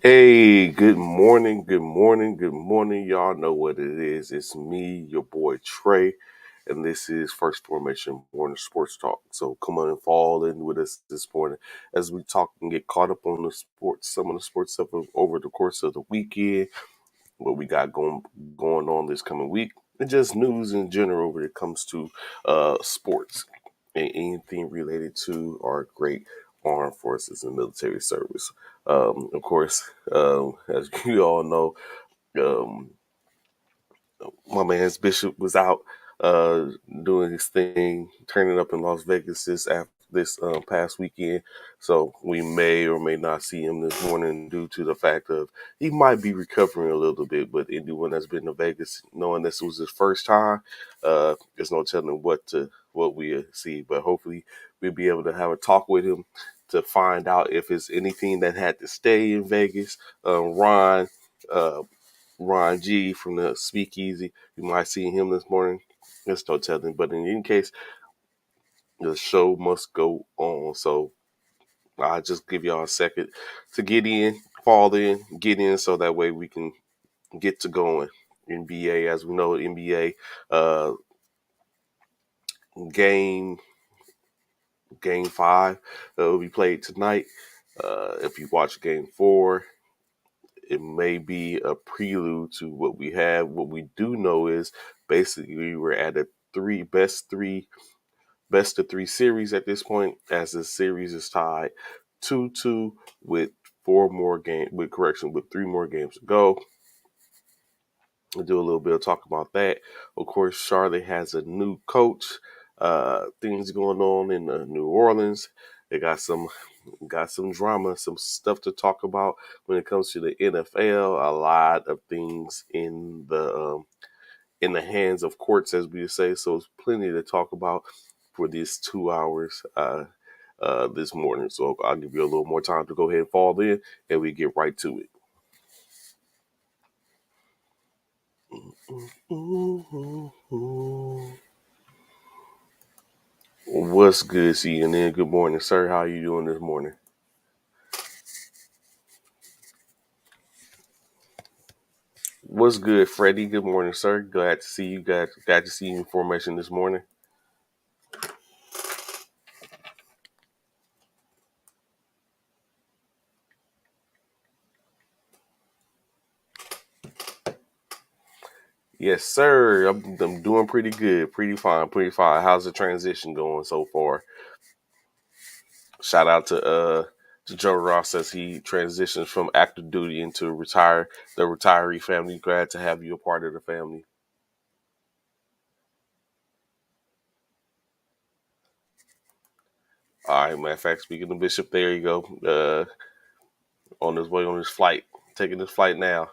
Hey, good morning, good morning, good morning. Y'all know what it is. It's me, your boy Trey, and this is First Formation Morning Sports Talk. So come on and fall in with us this morning as we talk and get caught up on the sports, some of the sports stuff over the course of the weekend, what we got going on this coming week, and just news in general when it comes to sports and anything related to our great armed forces and military service. Of course, as you all know, um, my man's Bishop was out uh, doing his thing, turning up in Las Vegas this past weekend. So we may or may not see him this morning due to the fact of he might be recovering a little bit. But anyone that's been to Vegas, knowing this was his first time, there's no telling what we see. But hopefully we'll be able to have a talk with him to find out if it's anything that had to stay in Vegas. Uh, Ron G from the Speakeasy. You might see him this morning. There's no telling. But in any case, the show must go on. So I'll just give y'all a second to fall in, get in, so that way we can get to going. NBA, as we know, NBA game game five will be played tonight. If you watch game four, it may be a prelude to what we have. What we do know is basically we're at a best of three series at this point, as the series is tied 2-2 with with 3 more games to go. We'll do a little bit of talk about that. Of course, Charlotte has a new coach. Things going on in New Orleans. They got some drama, some stuff to talk about when it comes to the NFL. A lot of things in the hands of courts, as we say. So it's plenty to talk about for these 2 hours this morning. So I'll give you a little more time to go ahead and fall in, and we get right to it. What's good, CNN? Good morning, sir. How you doing this morning? What's good, Freddie? Good morning, sir. Glad to see you. Glad to see you in formation this morning. Yes, sir. I'm doing pretty good, pretty fine, pretty fine. How's the transition going so far? Shout out to Joe Ross as he transitions from active duty into the retiree family. Glad to have you a part of the family. All right, matter of fact, speaking of Bishop, there you go. On his way on his flight, taking his flight now.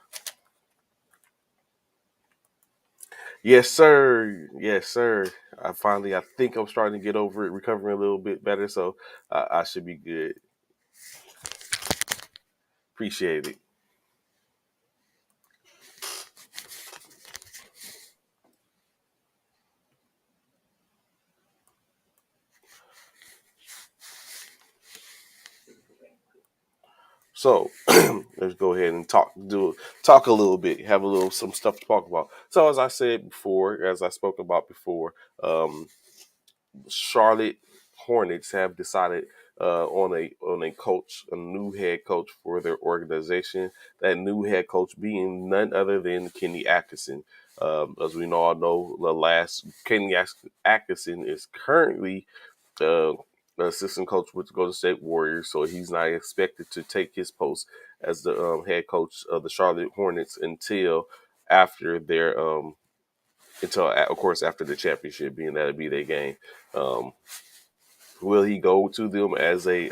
Yes, sir. Yes, sir. I think I'm starting to get over it, recovering a little bit better, so I should be good. Appreciate it. So let's go ahead and talk a little bit, have a little some stuff to talk about. So as I said before, as I spoke about before, um, Charlotte Hornets have decided a new head coach for their organization. That new head coach being none other than Kenny Atkinson. As we all know, the last Atkinson is currently uh, assistant coach with the Golden State Warriors, so he's not expected to take his post as the head coach of the Charlotte Hornets after their of course after the championship, being that'll be their game. Um, will he go to them as a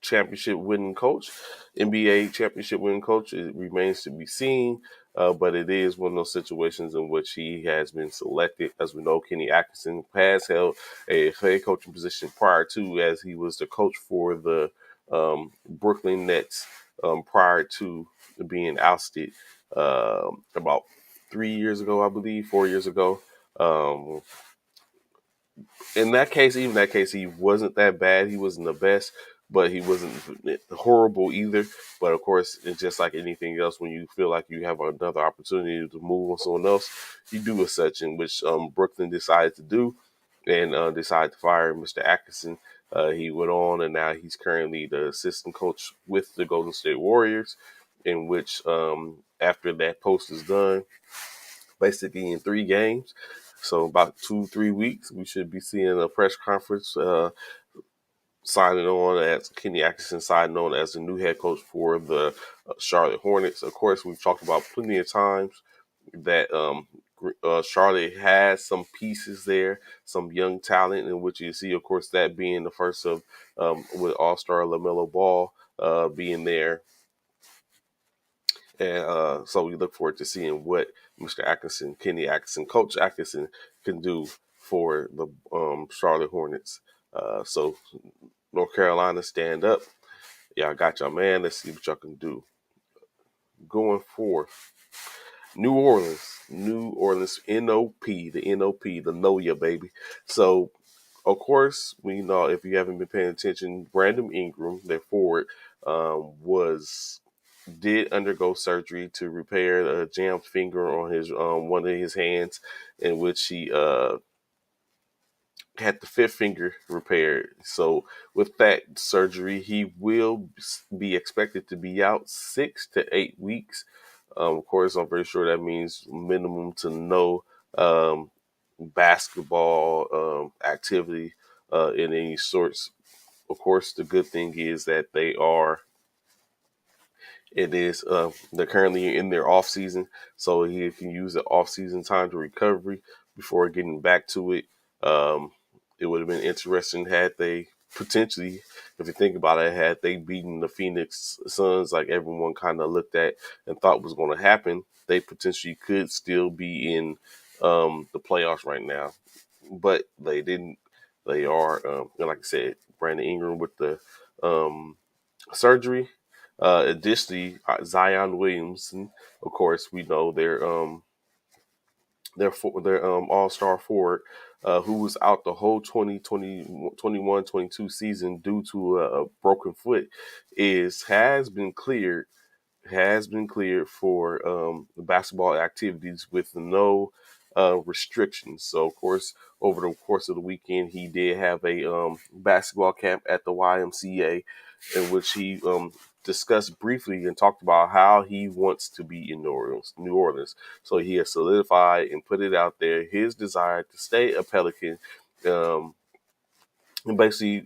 championship winning coach, NBA championship winning coach? It remains to be seen. But it is one of those situations in which he has been selected. As we know, Kenny Atkinson has held a head coaching position prior to, as he was the coach for the Brooklyn Nets prior to being ousted about 3 years ago, I believe, 4 years ago. Um, in that case, even that case, he wasn't that bad. He wasn't the best, but he wasn't horrible either. But of course, it's just like anything else. When you feel like you have another opportunity to move on someone else, you do a such, in which Brooklyn decided to do, and decided to fire Mr. Atkinson. He went on, and now he's currently the assistant coach with the Golden State Warriors, in which after that post is done, basically in 3 games, so about 2-3 weeks, we should be seeing a press conference signing on as Kenny Atkinson signing on as the new head coach for the Charlotte Hornets. Of course, we've talked about plenty of times that Charlotte has some pieces there, some young talent, in which you see, of course, that being the first of with All-Star LaMelo Ball being there. And so we look forward to seeing what Mr. Atkinson, Kenny Atkinson, Coach Atkinson can do for the Charlotte Hornets. So North Carolina, stand up. Y'all got y'all man. Let's see what y'all can do. Going forth, New Orleans, NOP, the NOP, the Know Ya baby. So, of course, we know, if you haven't been paying attention, Brandon Ingram, their forward, was did undergo surgery to repair a jammed finger on his one of his hands, in which he had the fifth finger repaired. So with that surgery, he will be expected to be out 6 to 8 weeks. Of course, I'm very sure that means minimum to no basketball activity in any sorts. Of course, the good thing is that they're currently in their off season, so he can use the off season time to recovery before getting back to it. Um, it would have been interesting had they potentially, if you think about it, had they beaten the Phoenix Suns like everyone kind of looked at and thought was going to happen. They potentially could still be in the playoffs right now, but they didn't. They are, like I said, Brandon Ingram with the surgery. Additionally, Zion Williamson, of course, we know their all-star forward, who was out the whole 2021-22 season due to a broken foot, has been cleared for basketball activities with no restrictions. So, of course, over the course of the weekend, he did have a basketball camp at the YMCA, in which he discussed briefly and talked about how he wants to be in New Orleans. New Orleans. So he has solidified and put it out there his desire to stay a Pelican. Um, and basically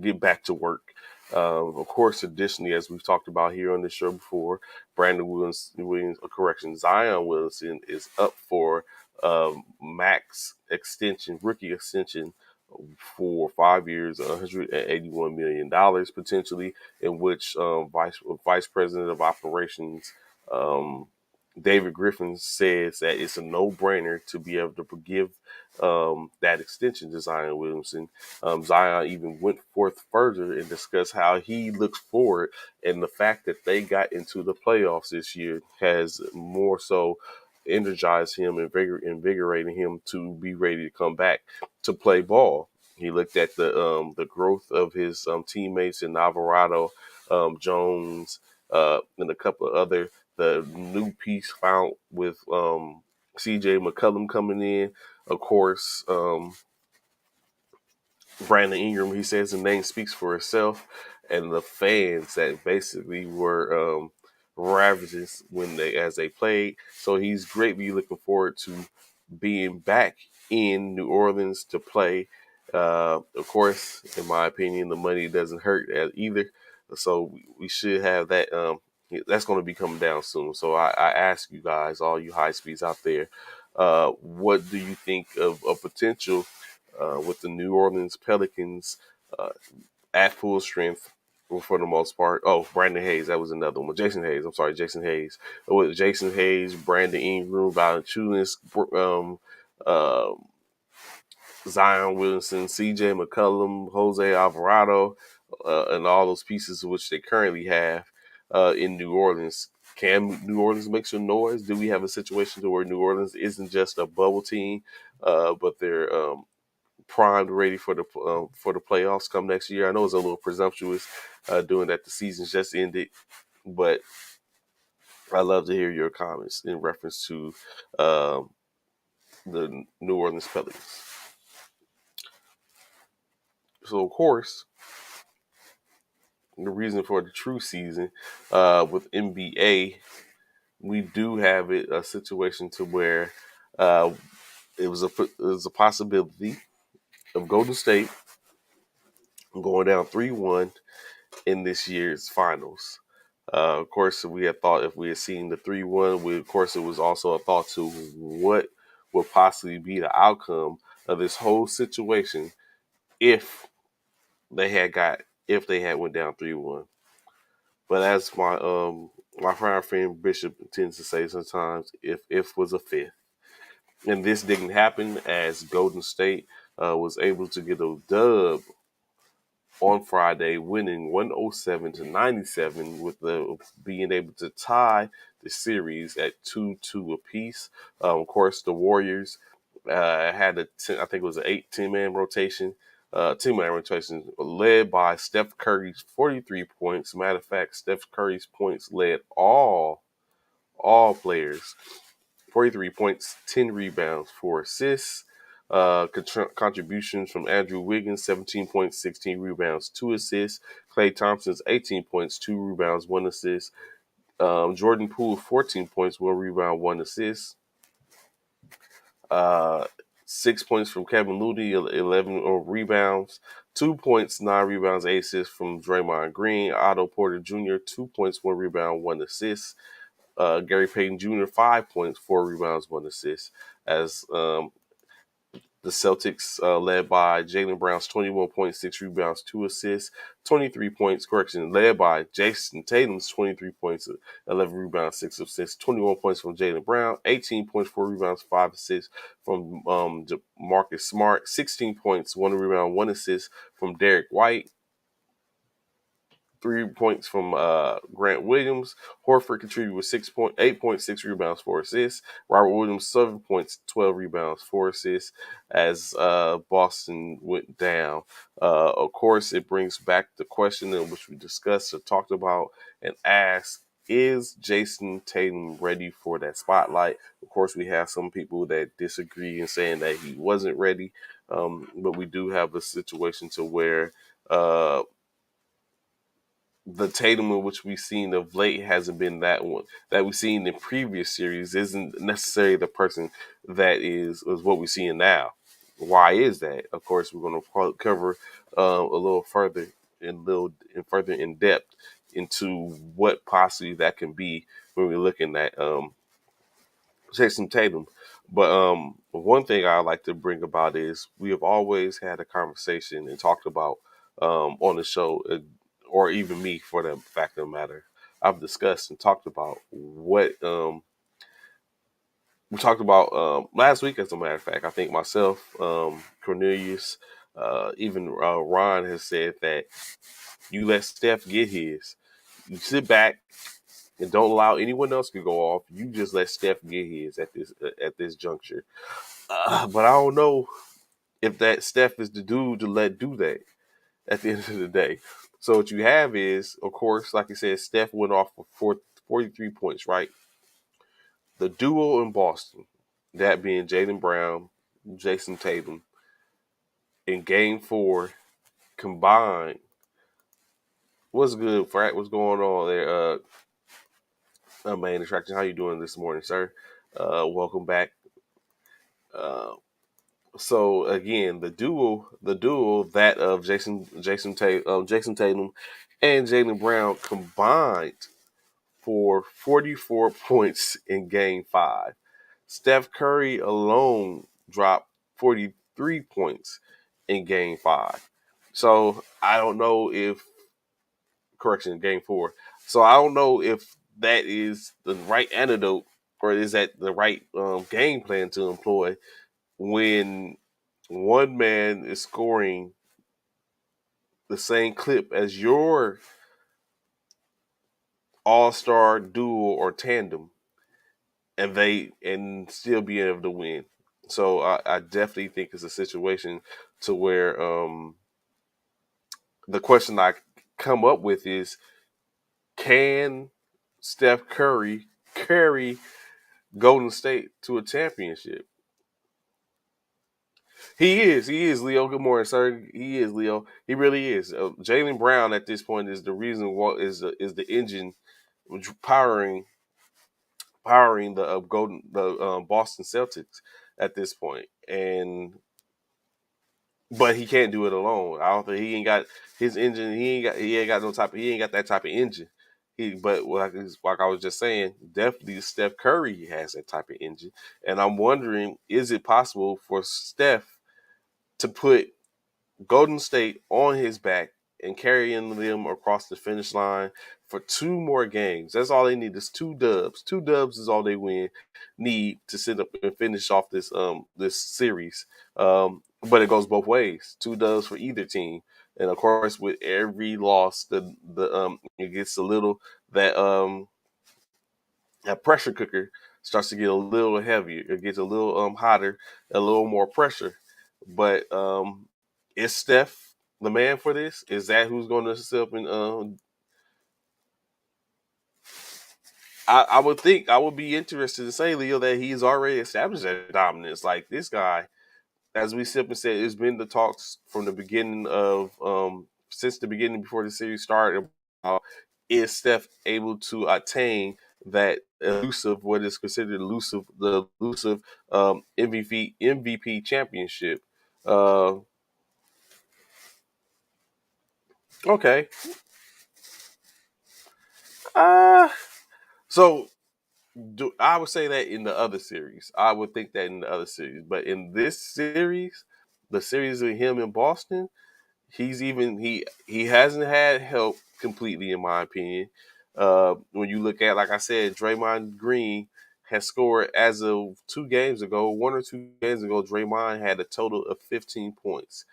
get back to work. Of course, additionally, as we've talked about here on this show before, Zion Williamson is up for max extension, rookie extension for 5 years, $181 million potentially, in which Vice President of Operations um, David Griffin says that it's a no-brainer to be able to give that extension to Zion Williamson. Zion even went forth further and discussed how he looks forward, and the fact that they got into the playoffs this year has more so energized him and invigorating him to be ready to come back to play ball. He looked at the growth of his teammates in Alvarado, Jones, and a couple of other, the new piece found with CJ McCollum coming in. Of course, Brandon Ingram, he says the name speaks for itself, and the fans that basically were ravages as they played. So he's greatly looking forward to being back in New Orleans to play. Of course, in my opinion, the money doesn't hurt either. So we should have that. That's going to be coming down soon. So I ask you guys, all you high speeds out there, what do you think of a potential with the New Orleans Pelicans uh, at full strength for the most part? Oh, Brandon Hayes, that was another one. Jason Hayes, I'm sorry, Jason Hayes. With Jason Hayes, Brandon Ingram, Valanciunas, uh, Zion Williamson, C.J. McCollum, Jose Alvarado, and all those pieces which they currently have in New Orleans. Can New Orleans make some noise? Do we have a situation to where New Orleans isn't just a bubble team, but they're primed, ready for the playoffs come next year. I know it's a little presumptuous doing that the season's just ended, but I love to hear your comments in reference to the New Orleans Pelicans. So, of course, the reason for the true season with NBA, we do have a situation to where uh, it was a possibility of Golden State going down 3-1 in this year's finals. Of course, we had thought if we had seen the 3-1, of course, it was also a thought to what would possibly be the outcome of this whole situation if if they had went down 3-1. But as my friend Bishop tends to say sometimes, if was a fifth. And this didn't happen as Golden State was able to get a dub on Friday, winning 107-97, with being able to tie the series at 2-2 apiece. Of course, the Warriors had I think it was an 10-man rotation. 10-man rotation led by Steph Curry's 43 points. Matter of fact, Steph Curry's points led all players. 43 points, 10 rebounds, 4 assists. Contributions from Andrew Wiggins, 17 points, 16 rebounds, 2 assists. Klay Thompson's 18 points, 2 rebounds, 1 assist. Jordan Poole, 14 points, 1 rebound, 1 assist. 6 points from Kevin Looney, 11 rebounds. 2 points, 9 rebounds, 8 assists from Draymond Green. Otto Porter Jr., 2 points, 1 rebound, 1 assist. Gary Payton Jr., 5 points, 4 rebounds, 1 assist. As the Celtics, led by Jaylen Brown's 21 points, 6 rebounds, 2 assists, 23 points, led by Jason Tatum's 23 points, 11 rebounds, 6 assists, 21 points from Jaylen Brown, 18 points, 4 rebounds, 5 assists from Marcus Smart, 16 points, 1 rebound, 1 assist from Derek White, 3 points from Grant Williams. Horford contributed with 8 points, 6 rebounds, 4 assists. Robert Williams, 7 points, 12 rebounds, 4 assists as Boston went down. Of course, it brings back the question in which we discussed or talked about and asked, is Jason Tatum ready for that spotlight? Of course, we have some people that disagree and saying that he wasn't ready. But we do have a situation to where the Tatum in which we've seen of late hasn't been that one that we've seen in previous series isn't necessarily the person that is what we're seeing now. Why is that? Of course, we're going to cover a little further in depth into what possibly that can be when we're looking at Jason Tatum. But one thing I like to bring about is we have always had a conversation and talked about on the show, or even me for the fact of the matter. I've discussed and talked about what we talked about last week, as a matter of fact. I think myself, Cornelius, even Ron has said that you let Steph get his. You sit back and don't allow anyone else to go off. You just let Steph get his at this juncture. But I don't know if that Steph is the dude to let do that at the end of the day. So what you have is, of course, like I said, Steph went off for 43 points, right? The duo in Boston, that being Jaylen Brown, Jason Tatum, in Game 4 combined. What's good, Frat? What's going on there? Man, Attraction, how you doing this morning, sir? Welcome back. So again, the duo that of Jason Tatum and Jaylen Brown combined for 44 points in Game 5. Steph Curry alone dropped 43 points in Game 5. So I don't know if Game 4. So I don't know if that is the right antidote or is that the right game plan to employ when one man is scoring the same clip as your all-star duo or tandem and still be able to win. So I definitely think it's a situation to where the question I come up with is, can Steph Curry carry Golden State to a championship? He is Leo. Good morning, sir. He is Leo. He really is. Jaylen Brown at this point is the reason what is the engine powering powering the Boston Celtics at this point, and but he can't do it alone. I don't think he ain't got his engine. He ain't got no type. He ain't got that type of engine. But like I was just saying, definitely Steph Curry has that type of engine, and I'm wondering, is it possible for Steph to put Golden State on his back and carrying them across the finish line for two more games? That's all they need is two dubs. Two dubs is all they need to sit up and finish off this series. But it goes both ways. Two dubs for either team. And of course, with every loss, the it gets a little that that pressure cooker starts to get a little heavier. It gets a little hotter, a little more pressure. But is Steph the man for this? Is that who's going to step in? I would think I would be interested to say, Leo, that he's already established that dominance. Like this guy, as we simply said, it's been the talks from the beginning of since the beginning before the series started. Is Steph able to attain that elusive, what is considered elusive, the elusive MVP championship? Uh, okay. Uh, so I would say that in the other series. I would think that in the other series. But in this series, the series of him in Boston, he hasn't had help completely, in my opinion. When you look at, like I said, Draymond Green has scored as of 2 games ago, 1 or 2 games ago. Draymond had a total of 15 points,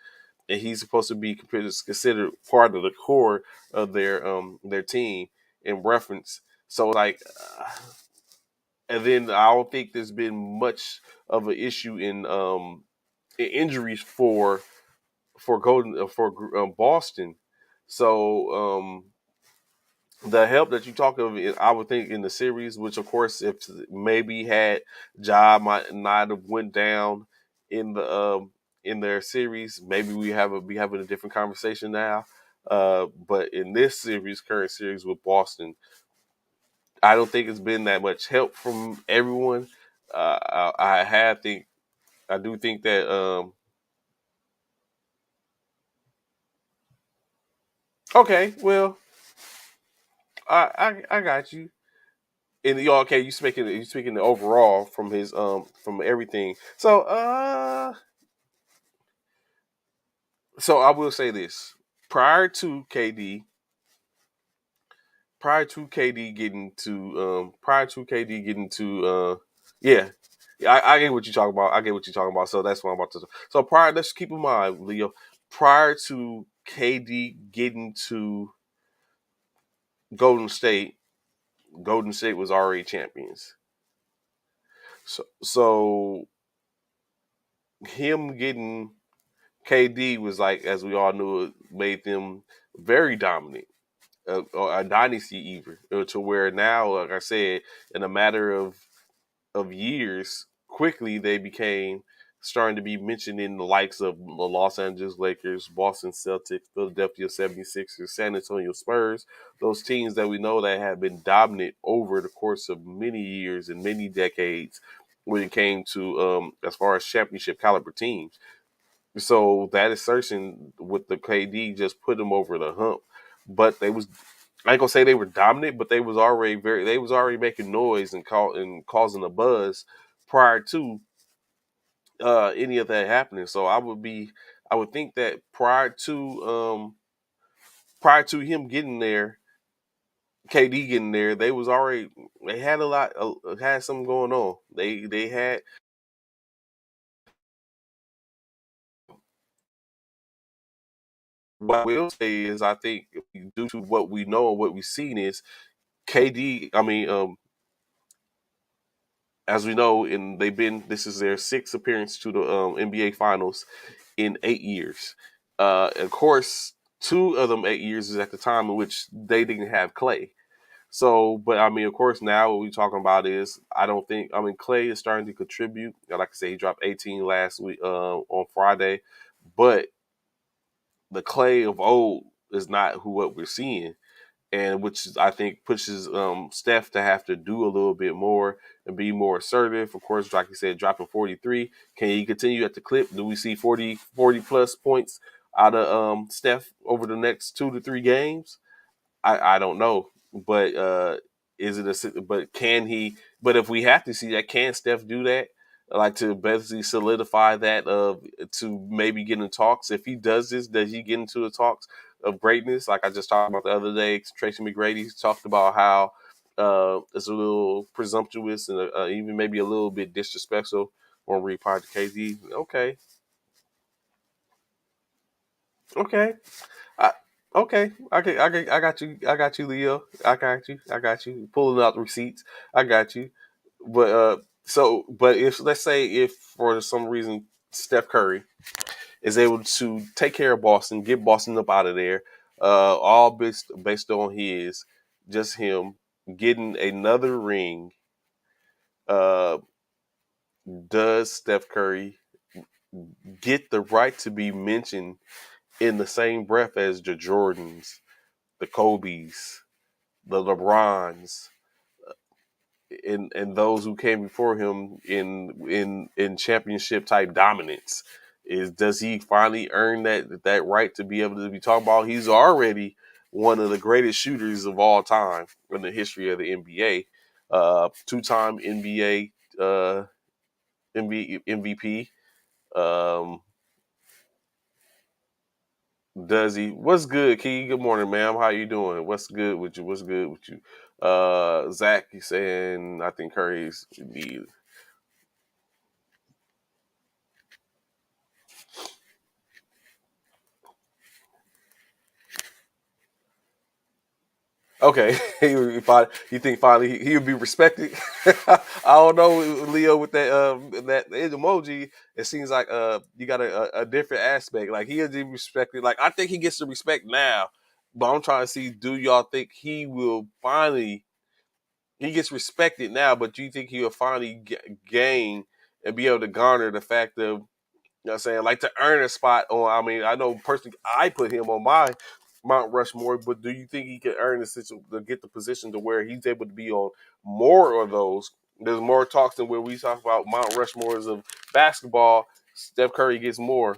and he's supposed to be considered part of the core of their team in reference. So like, and then I don't think there's been much of an issue in injuries for Golden for Boston. So the help that you talk of, I would think in the series, which of course, if maybe had might not have went down in the in their series, maybe we have be having a different conversation now. But in this series, current series with Boston, I don't think it's been that much help from everyone. I do think that okay, well, I got you. And you okay? You speaking the overall from his from everything. So I will say this: prior to KD, prior to KD getting to yeah. I get what you're talking about. I get what you're talking about. So that's what I'm about to. So prior, let's keep in mind, Leo. Prior to KD getting to Golden State, Golden State was already champions. So him getting KD was like, as we all knew, it made them very dominant, a dynasty even, to where now, like I said, in a matter of years, quickly they became starting to be mentioned in the likes of the Los Angeles Lakers, Boston Celtics, Philadelphia 76ers, San Antonio Spurs, those teams that we know that have been dominant over the course of many years and many decades when it came to as far as championship caliber teams. So that assertion with the KD just put them over the hump. But they was I ain't gonna say they were dominant, but they was already making noise and causing a buzz prior to any of that happening. So I would think that prior to him getting there, KD getting there, they had a lot had something going on. They had what I will say is I think due to what we know and what we've seen is KD, I mean, as we know, and this is their sixth appearance to the NBA Finals in 8 years. Of course, 2 of them 8 years is at the time in which they didn't have Clay. So, but I mean, of course, now what we're talking about is I don't think Clay is starting to contribute. Like I said, he dropped 18 last week on Friday, but the Clay of old is not who what we're seeing, and which I think pushes Steph to have to do a little bit more and be more assertive. Of course, like you said, dropping 43. Can he continue at the clip? Do we see 40 plus points out of Steph over the next 2 to 3 games? I don't know, but is it a but can he? But if we have to see that, can Steph do that? Like to basically solidify that to maybe get in talks. If he does this, does he get into the talks of greatness? Like I just talked about the other day, Tracy McGrady talked about how it's a little presumptuous and even maybe a little bit disrespectful on repod to KD. Okay, okay. I, okay, I got you, Leo. I got you. Pulling out the receipts. I got you. But but if let's say if for some reason Steph Curry is able to take care of Boston, get Boston up out of there, all based on just him getting another ring. Uh, does Steph Curry get the right to be mentioned in the same breath as the Jordans, the Kobe's, the LeBrons, and those who came before him in championship type dominance? Does he finally earn that right to be able to be talked about? He's already one of the greatest shooters of all time in the history of the NBA. Two-time NBA MVP. Um, Does he? What's good, Key? Good morning, ma'am. How you doing? What's good with you? What's good with you? Zach, you saying I think Curry's need. Okay, you think finally he would be respected? I don't know, Leo, with that emoji. It seems like you got a different aspect. Like he'll be respected. Like I think he gets the respect now, but I'm trying to see. Do y'all think he will finally? He gets respected now, but do you think he will finally gain and be able to garner the fact of, you know what I'm saying, like to earn a spot on? I mean, I know personally I put him on my Mount Rushmore, but do you think he can earn to get the position to where he's able to be on more of those? There's more talks than where we talk about Mount Rushmores of basketball. Steph Curry gets more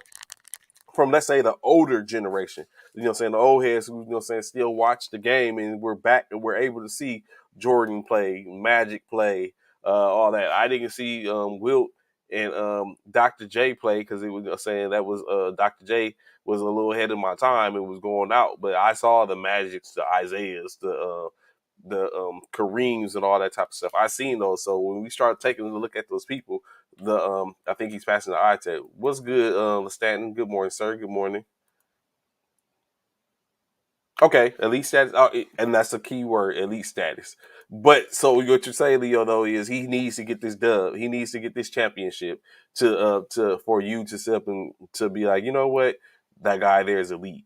from, let's say, the older generation. You know what I'm saying? The old heads who, you know what I'm saying, still watch the game and we're back and we're able to see Jordan play, Magic play, all that. I didn't see Wilt and Dr. J play because it was, you know, saying that was Dr. J was a little ahead of my time and was going out. But I saw the Magics, the Isaiahs, the Kareems and all that type of stuff. I seen those. So when we start taking a look at those people, the I think he's passing the eye test. What's good, Stanton? Good morning, sir. Good morning. Okay, elite status, and that's a key word, elite status. But so what you're saying, Leo, though, is he needs to get this dub. He needs to get this championship to for you to sit up and to be like, you know what, that guy there is elite.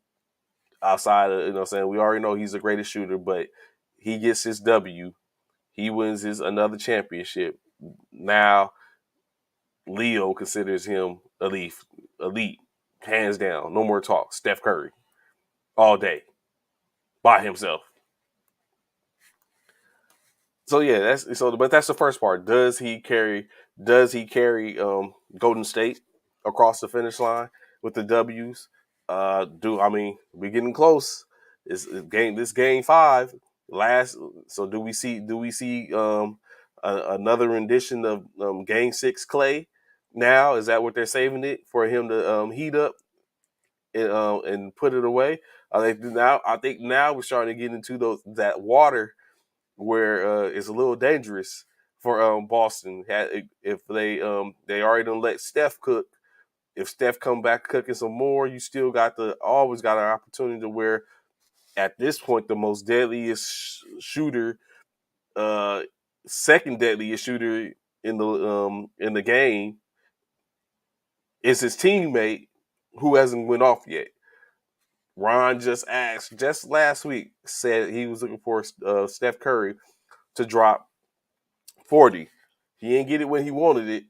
Outside of, you know what I'm saying, we already know he's the greatest shooter, but he gets his W. He wins his another championship. Now Leo considers him elite, hands down. No more talk. Steph Curry, all day, by himself. So yeah, that's so. But that's the first part. Does he carry? Does he carry Golden State across the finish line with the W's? Do I mean we're getting close? This game five last. So do we see another rendition of game six Clay? Now is that what they're saving it for him to heat up and put it away? I think now we're starting to get into that water where it's a little dangerous for Boston. If they already don't let Steph cook. If Steph come back cooking some more, you still always got an opportunity to where at this point the most deadliest shooter, uh, second deadliest shooter in the game is his teammate who hasn't went off yet. Ron just asked just last week, said he was looking for Steph Curry to drop 40. He didn't get it when he wanted it,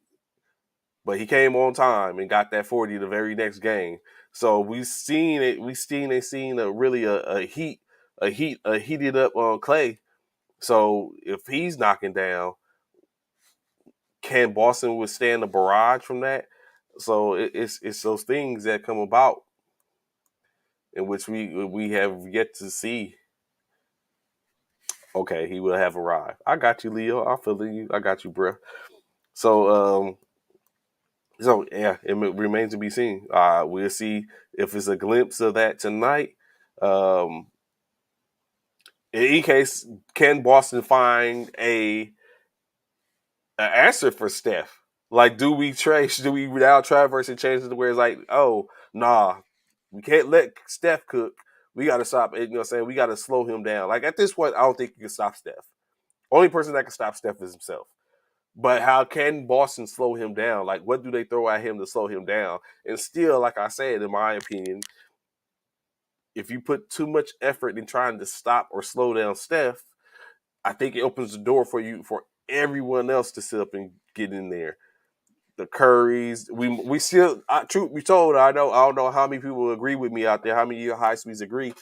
but he came on time and got that 40 the very next game. So we've seen it. Seen a really a heated up on Clay. So if he's knocking down, can Boston withstand the barrage from that? So it's those things that come about in which we have yet to see. Okay, he will have arrived. I got you, Leo. I feel you. I got you, bro. So so yeah, it remains to be seen. We'll see if it's a glimpse of that tonight. Um, in any case, can Boston find an answer for Steph? Like, do we now traverse and change it to where it's like, oh, nah, we can't let Steph cook. We got to stop. You know what I'm saying? We got to slow him down. Like, at this point, I don't think you can stop Steph. Only person that can stop Steph is himself. But how can Boston slow him down? Like, what do they throw at him to slow him down? And still, like I said, in my opinion, if you put too much effort in trying to stop or slow down Steph, I think it opens the door for everyone else to sit up and get in there. The Currys, we still, truth be told, I don't know how many people agree with me out there, how many high speeds agree.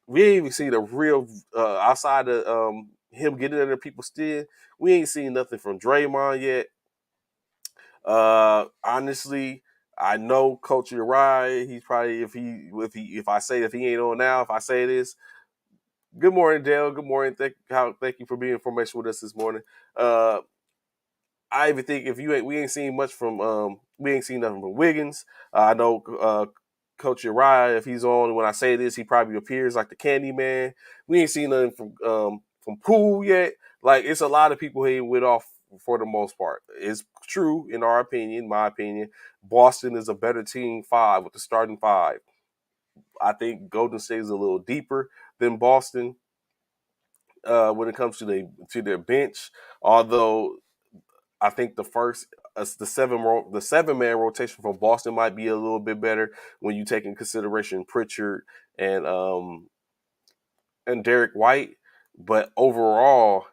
We ain't even seen a real outside of him getting under people's skin. We ain't seen nothing from Draymond yet. Honestly, I know Coach Uriah. He's probably if I say if he ain't on now, if I say this, good morning, Dale. Good morning. Thank you for being in formation with us this morning. I even think if we ain't seen much from we ain't seen nothing from Wiggins. I know Coach Uriah, if he's on, when I say this, he probably appears like the Candy Man. We ain't seen nothing from Poole yet. Like, it's a lot of people he went off for the most part. It's true, in our opinion, my opinion. Boston is a better team five with the starting five. I think Golden State is a little deeper than Boston when it comes to their bench. Although I think the 7-man rotation from Boston might be a little bit better when you take in consideration Pritchard and Derek White. But overall,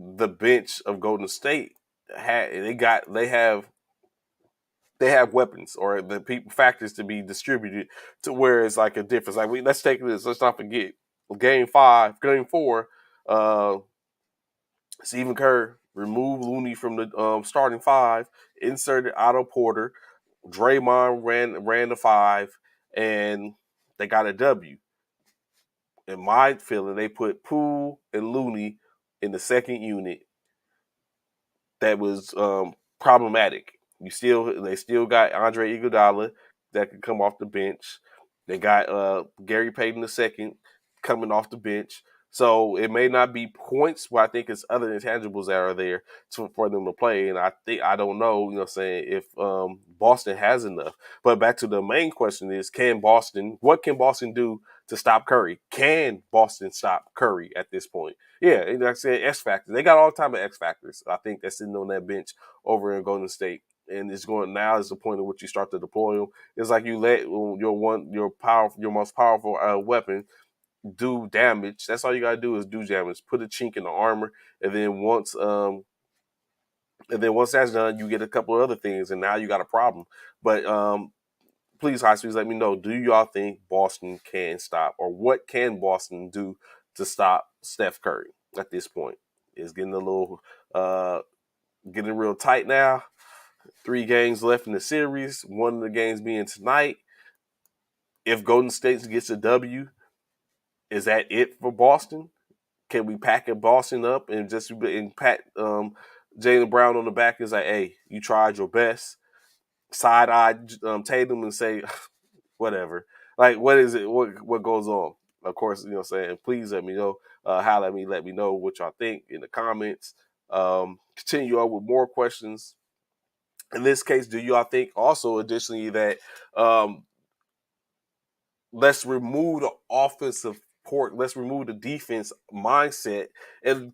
the bench of Golden State they have weapons or the people factors to be distributed to where it's like a difference. Like, let's take this. Let's not forget game 4. Stephen Kerr removed Looney from the starting five, inserted Otto Porter. Draymond ran the five, and they got a W. In my feeling, they put Poole and Looney in the second unit. That was problematic. They still got Andre Iguodala that could come off the bench. They got Gary Payton II coming off the bench. So it may not be points, but I think it's other intangibles that are there for them to play. And I don't know, you know what I'm saying, if Boston has enough. But back to the main question is, what can Boston do to stop Curry? Can Boston stop Curry at this point? Yeah, like I said, X factors. They got all the time of X factors. I think that's sitting on that bench over in Golden State, and it's going now is the point at which you start to deploy them. It's like you let your most powerful weapon do damage. That's all you gotta do is do damage. Put a chink in the armor, and then once that's done, you get a couple of other things, and now you got a problem. But please, high speeds, let me know. Do y'all think Boston can stop, or what can Boston do to stop Steph Curry at this point? It's getting a little, getting real tight now. 3 games left in the series. One of the games being tonight. If Golden State gets a W, is that it for Boston? Can we pack Boston up and pat Jaylen Brown on the back? Is like, hey, you tried your best. Side eye Tatum and say, whatever. Like, what is it? What goes on? Of course, you know what I'm saying. Please let me know. Let me know what y'all think in the comments. Continue on with more questions. In this case, do y'all think also additionally that let's remove the offensive port, let's remove the defense mindset and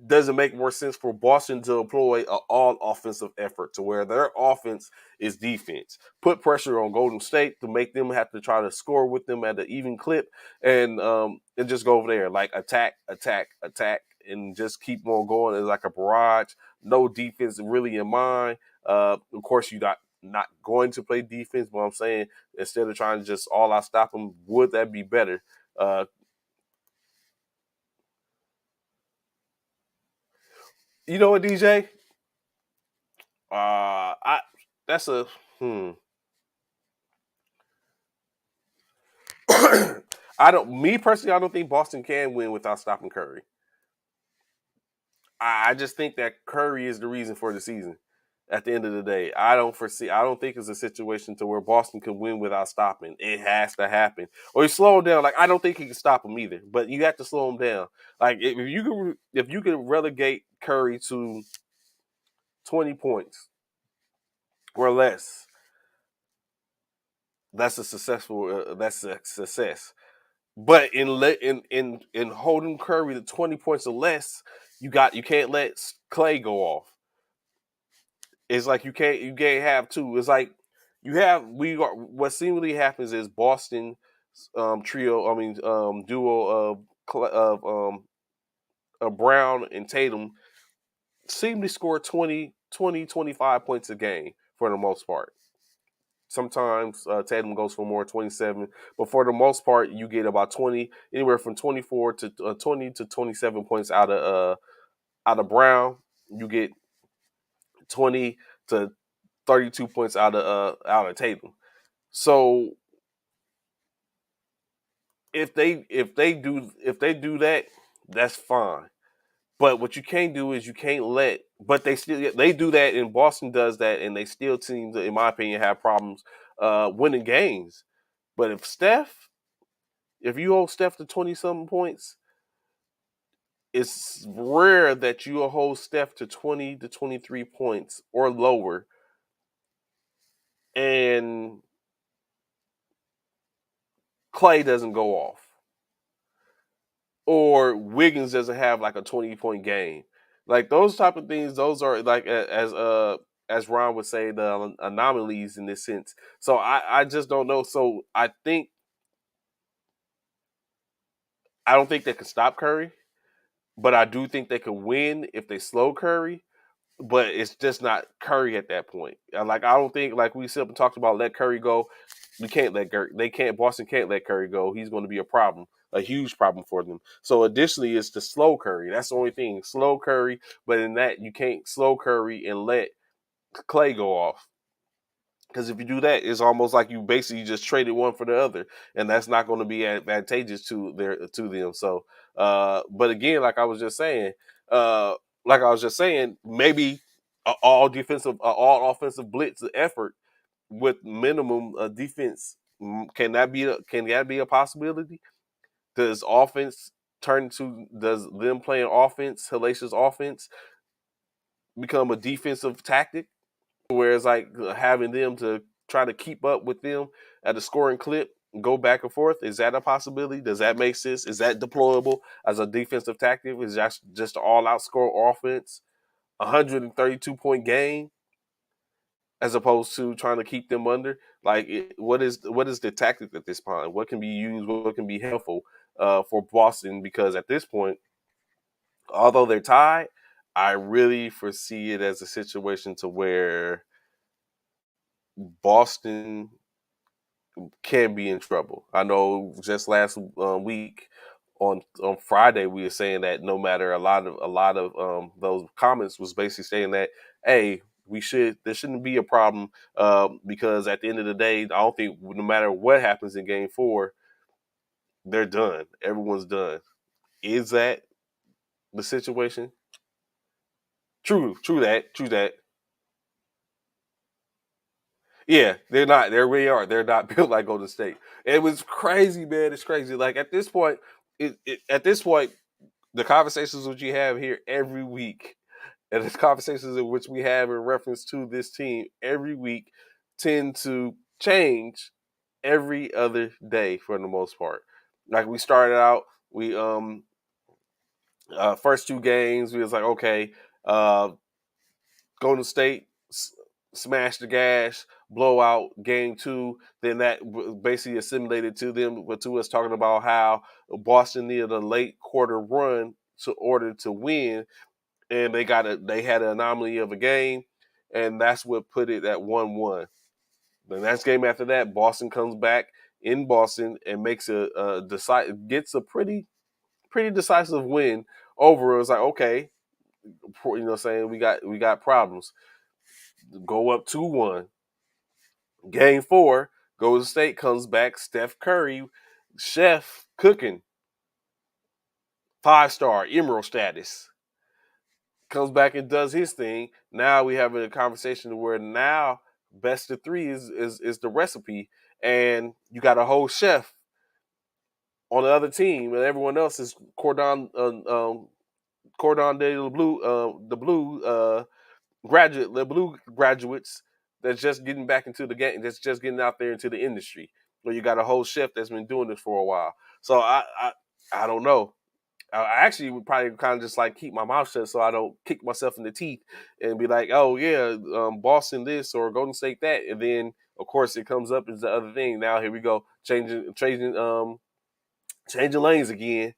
does it make more sense for Boston to employ an all offensive effort to where their offense is defense? Put pressure on Golden State to make them have to try to score with them at an even clip, and just go over there like attack, attack, attack, and just keep on going. It's like a barrage. No defense really in mind. Of course, you got not going to play defense, but I'm saying instead of trying to just all out stop them, would that be better? Uh, you know what, DJ? I that's a hmm. I don't. Me personally, I don't think Boston can win without stopping Curry. I just think that Curry is the reason for the season. At the end of the day, I don't foresee. I don't think it's a situation to where Boston can win without stopping. It has to happen, or you slow him down. Like I don't think he can stop him either. But you have to slow him down. Like if you can relegate Curry to 20 points or less, that's a successful. That's a success. But in holding Curry to 20 points or less, you can't let Clay go off. It's like you can't have two. It's like you have we are what seemingly happens is Boston trio. I mean duo of Brown and Tatum seem to score 25 points a game for the most part. Sometimes Tatum goes for more, 27, but for the most part, you get about 20, anywhere from 24 to 20 to 27 points out of Brown. You get 20 to 32 points out of Tatum. So if they do that, that's fine. But what you can't do is you can't let. But they do that, and Boston does that, and they still seem to, in my opinion, have problems winning games. But if you hold Steph to 20 something points, it's rare that you will hold Steph to 20 to 23 points or lower, and Clay doesn't go off, or Wiggins doesn't have like a 20-point game. Like those type of things, those are like as Ron would say, the anomalies in this sense. So I just don't know. So I don't think they can stop Curry, but I do think they can win if they slow Curry. But it's just not Curry at that point. Like I don't think, like we said and talked about, let Curry go. We can't let Curry. They can't. Boston can't let Curry go. He's going to be a problem, a huge problem for them. So additionally, it's to slow Curry. That's the only thing. Slow Curry, but in that you can't slow Curry and let Clay go off. Because if you do that, it's almost like you basically just traded one for the other, and that's not going to be advantageous to them. So, but again, uh, maybe all offensive blitz effort with minimum defense. Can that be a possibility? Does them playing offense, hellacious offense, become a defensive tactic? Where it's like having them to try to keep up with them at a scoring clip, go back and forth. Is that a possibility? Does that make sense? Is that deployable as a defensive tactic? Is that just an all out score offense, 132-point game, as opposed to trying to keep them under? Like, what is the tactic at this point? What can be used? What can be helpful for Boston? Because at this point, although they're tied, I really foresee it as a situation to where Boston can be in trouble. I know just last week on Friday we were saying that no matter a lot of those comments was basically saying that, hey, there shouldn't be a problem because at the end of the day, I don't think no matter what happens in Game 4, they're done. Everyone's done. Is that the situation? True that. Yeah, they're not. They really are. They're not built like Golden State. It was crazy, man. It's crazy. Like at this point, at this point, the conversations which you have here every week, and the conversations in which we have in reference to this team every week, tend to change every other day for the most part. Like we started out, First two games, we was like, okay, uh, Golden State smash the gas, blowout game two. Then that basically assimilated to them, but to us talking about how Boston needed a late quarter run to order to win, and they had an anomaly of a game, and that's what put it at 1-1. The next game after that, Boston comes back in Boston and makes gets a pretty decisive win over. It was like, okay, saying we got problems. Go up 2-1. Game four, Golden State comes back. Steph Curry, chef cooking, 5-star emerald status, comes back and does his thing. Now we have a conversation where now best of three is the recipe, and you got a whole chef on the other team, and everyone else is cordon de the blue graduates that's just getting back into the game, that's just getting out there into the industry. Where you got a whole chef that's been doing this for a while. So I don't know. I actually would probably kind of just like keep my mouth shut so I don't kick myself in the teeth and be like, oh yeah, Boston this or Golden State that, and then of course it comes up as the other thing. Now here we go, changing lanes again,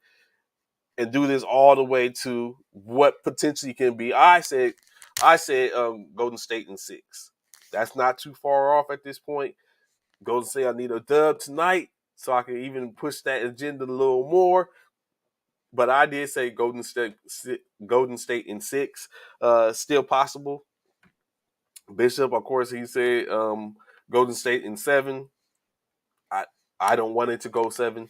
and do this all the way to what potentially can be. I said Golden State in 6. That's not too far off at this point. Golden State, I need a dub tonight so I can even push that agenda a little more. But I did say Golden State in 6, still possible. Bishop, of course, he said Golden State in 7. I I don't want it to go 7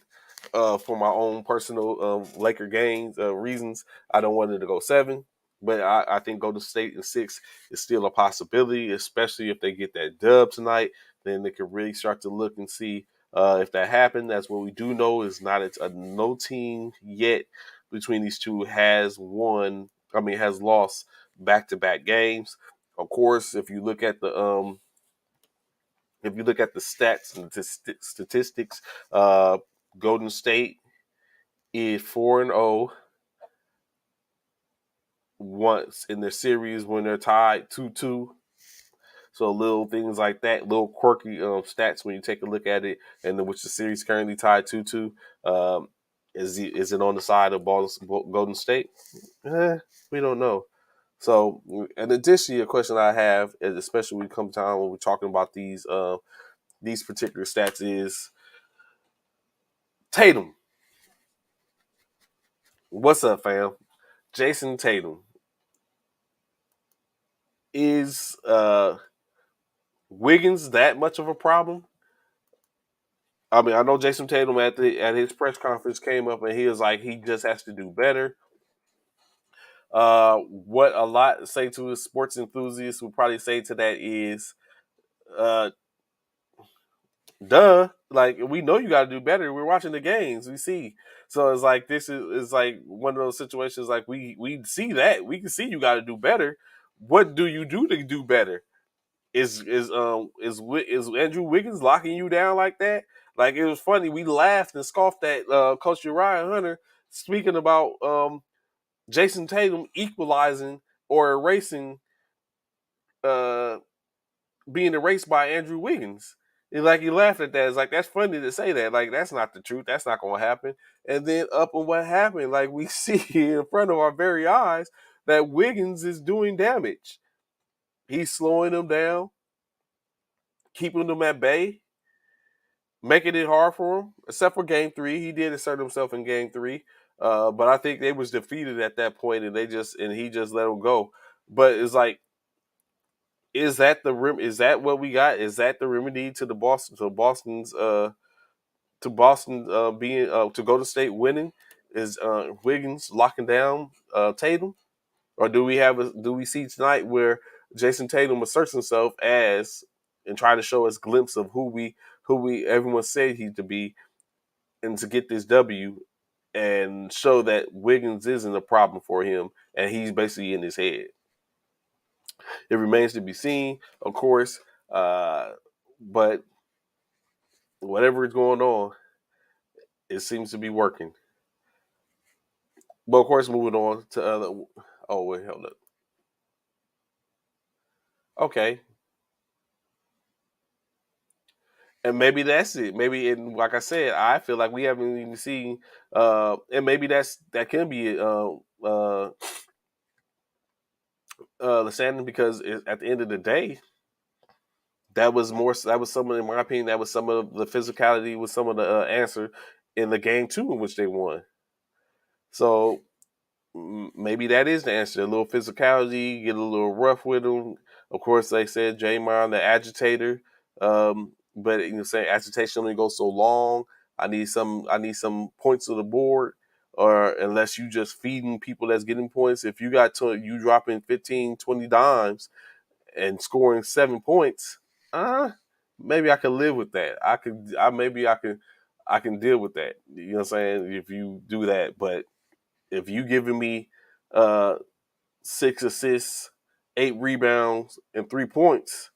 for my own personal Laker gains reasons. I don't want it to go 7, but I think Golden State in 6 is still a possibility, especially if they get that dub tonight. Then they can really start to look and see if that happened. That's what we do know is not no team yet between these two has lost back-to-back games. Of course, if you look at the stats and the statistics, Golden State is 4-0 once in their series when they're tied 2-2. So little things like that, little quirky stats when you take a look at it, and which the series currently tied 2-2. Is it on the side of Golden State? We don't know. So, and additionally, a question I have, especially when we come time when we're talking about these particular stats, is Tatum. What's up, fam? Jason Tatum is Wiggins that much of a problem? I mean, I know Jason Tatum at his press conference came up and he was like he just has to do better. What a lot say to his sports enthusiasts would probably say to that is, uh, duh, like we know you got to do better. We're watching the games, we see. So it's like this is like one of those situations like we see that we can see you got to do better. What do you do to do better? Is Andrew Wiggins locking you down like that? Like it was funny. We laughed and scoffed at Coach Uriah Hunter speaking about Jason Tatum equalizing or erasing, uh, being erased by Andrew Wiggins. It's like he laughed at that. It's like that's funny to say that. Like that's not the truth. That's not going to happen. And then up on what happened, like we see in front of our very eyes that Wiggins is doing damage. He's slowing them down, keeping them at bay, making it hard for him, except for game 3. He did assert himself in game 3. But I think they was defeated at that point and he just let him go. But it's like, is that is that what we got? Is that the remedy to Boston being to Golden State winning? Is Wiggins locking down Tatum? Or do we see tonight where Jason Tatum asserts himself as and try to show us a glimpse of who we everyone said he to be, and to get this W and show that Wiggins isn't a problem for him and he's basically in his head. It remains to be seen, of course, but whatever is going on, it seems to be working. But of course, moving on to other. Oh wait, hold up. Okay, and maybe that's it. Maybe, and like I said, I feel like we haven't even seen. And maybe that can be the standing because at the end of the day, that was more. That was some of, in my opinion, that was some of the physicality was some of the answer in the game two in which they won. So maybe that is the answer. A little physicality, get a little rough with them. Of course, they said Draymond, the agitator. But saying agitation only goes so long. I need some points on the board, or unless you just feeding people that's getting points. If you got you dropping 15, 20 dimes and scoring 7 points, uh, maybe I could live with that. I can deal with that. You know what I'm saying? If you do that, but if you giving me uh 6 assists, 8 rebounds, and 3 points,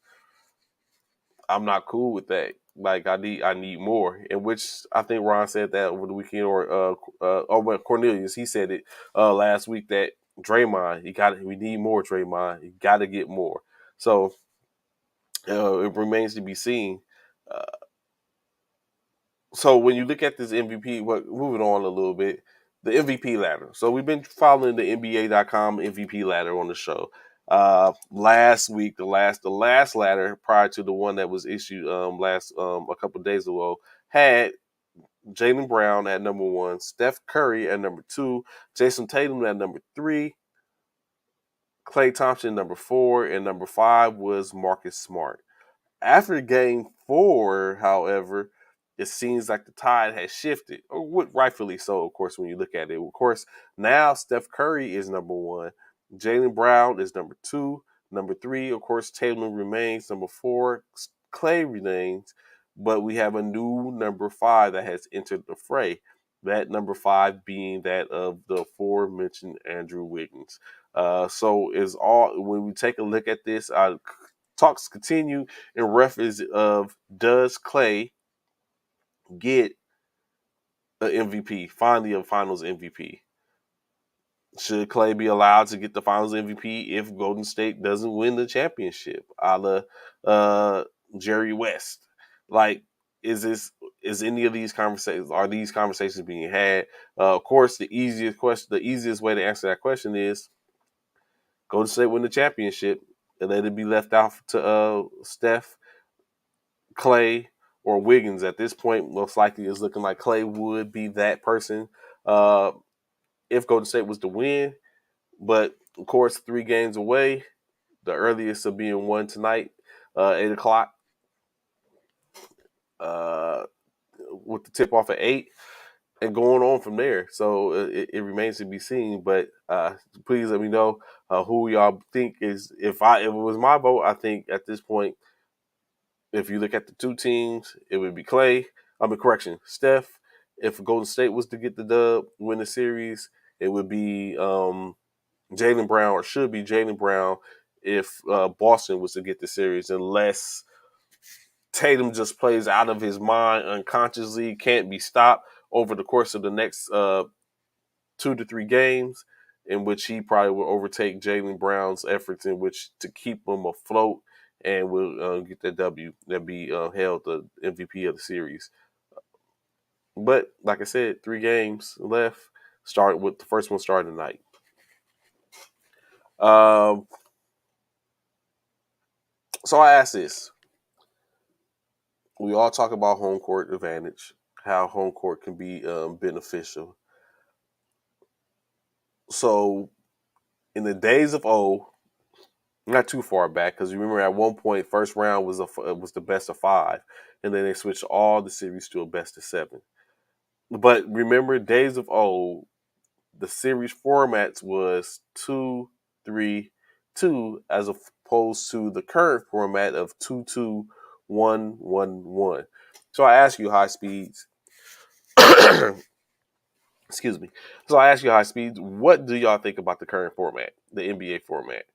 I'm not cool with that. Like I need more. In which I think Ron said that over the weekend, or Cornelius, he said it last week that Draymond, we need more Draymond. You got to get more. So it remains to be seen. Uh, so when you look at this MVP, moving on a little bit, the MVP ladder. So we've been following the NBA.com MVP ladder on the show. Last week, the last ladder prior to the one that was issued last a couple of days ago had Jaylen Brown at number one, Steph Curry at number two, Jason Tatum at number three, Klay Thompson number four, and number five was Marcus Smart. After game four, however, it seems like the tide has shifted, or rightfully so, of course, when you look at it. Of course, now Steph Curry is number one, Jaylen Brown is number two, number three, of course, Tatum remains, number four, Clay remains, but we have a new number five that has entered the fray. That number five being that of the aforementioned Andrew Wiggins. So is all when we take a look at this, talks continue in reference of does Clay get an MVP, finally a Finals MVP? Should Clay be allowed to get the Finals MVP if Golden State doesn't win the championship, a la Jerry West? Like, is any of these conversations are these conversations being had? Of course, the easiest way to answer that question is Golden State win the championship and let it be left out to Steph, Clay, or Wiggins. At this point, most likely it's looking like Clay would be that person uh, if Golden State was to win. But of course, 3 games away, the earliest of being won tonight, 8 o'clock, uh, with the tip off at 8, and going on from there. So it remains to be seen. But please let me know who y'all think is. If it was my vote, I think at this point, if you look at the two teams, it would be Clay. Correction, Steph. If Golden State was to get the dub, win the series, it would be Jaylen Brown, or should be Jaylen Brown if Boston was to get the series, unless Tatum just plays out of his mind unconsciously, can't be stopped over the course of the next 2 to 3 games, in which he probably will overtake Jaylen Brown's efforts in which to keep him afloat and will get that W that be held the MVP of the series. But like I said, 3 games left. Start with the first one starting tonight. Um, so I asked this: we all talk about home court advantage, how home court can be beneficial. So in the days of old, not too far back, because you remember at one point, first round was the best of 5, and then they switched all the series to a best of 7. But remember, days of old, the series formats was 2-3-2, as opposed to the current format of 2-2-1-1-1. So I ask you, high speeds. Excuse me. So I ask you, high speeds, what do y'all think about the current format, the NBA format?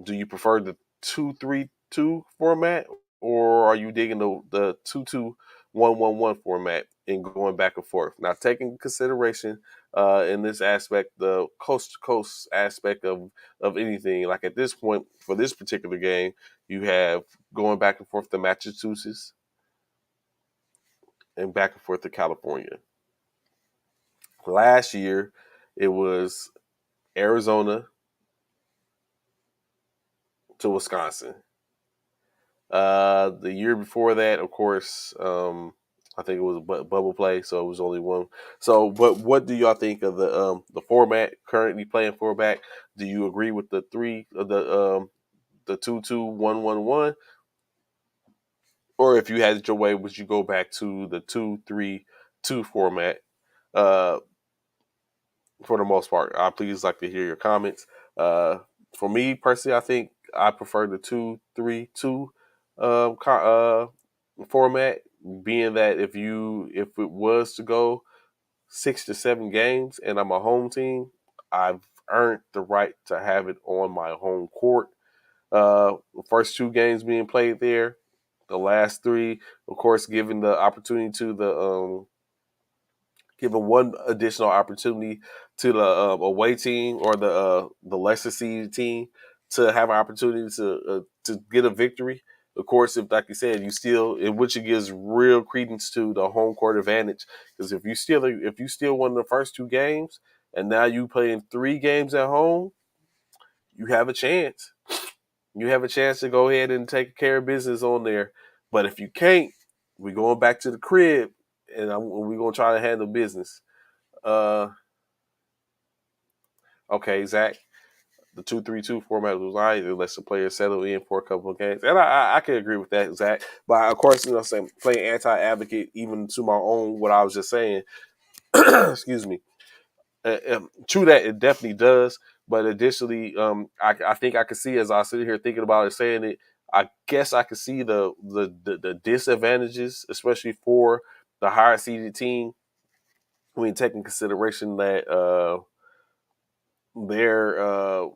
Do you prefer the 2-3-2 format, or are you digging the 2-2-1-1-1 format? and going back and forth. Now, taking consideration in this aspect, the coast to coast aspect of anything, like at this point for this particular game, you have going back and forth to Massachusetts and back and forth to California. Last year, it was Arizona to Wisconsin. The year before that, of course, I think it was bubble play, so it was only one. So, but what do y'all think of the format currently playing for back? Do you agree with the three the 2-2-1-1-1, or if you had it your way, would you go back to the 2-3-2 format? Uh, for the most part, I please like to hear your comments. Uh, for me personally, I think I prefer the 2-3-2 format, being that if it was to go 6 to 7 games and I'm a home team, I've earned the right to have it on my home court. The first 2 games being played there, the last 3, of course, giving the opportunity to the giving one additional opportunity to the away team or the lesser seeded team to have an opportunity to get a victory. Of course, if like you said, which it gives real credence to the home court advantage, because if you still won the first 2 games and now you playing 3 games at home, you have a chance. You have a chance to go ahead and take care of business on there. But if you can't, we're going back to the crib and we're gonna try to handle business. Uh, okay, Zach. The 2-3-2 format was right. It lets the players settle in for a couple of games, and I can agree with that, Zach. But of course, saying playing anti-advocate, even to my own what I was just saying. Excuse me. True that it definitely does, but additionally, I think I could see as I sit here thinking about it, saying it. I guess I could see the disadvantages, especially for the higher seeded team, when taking consideration that they're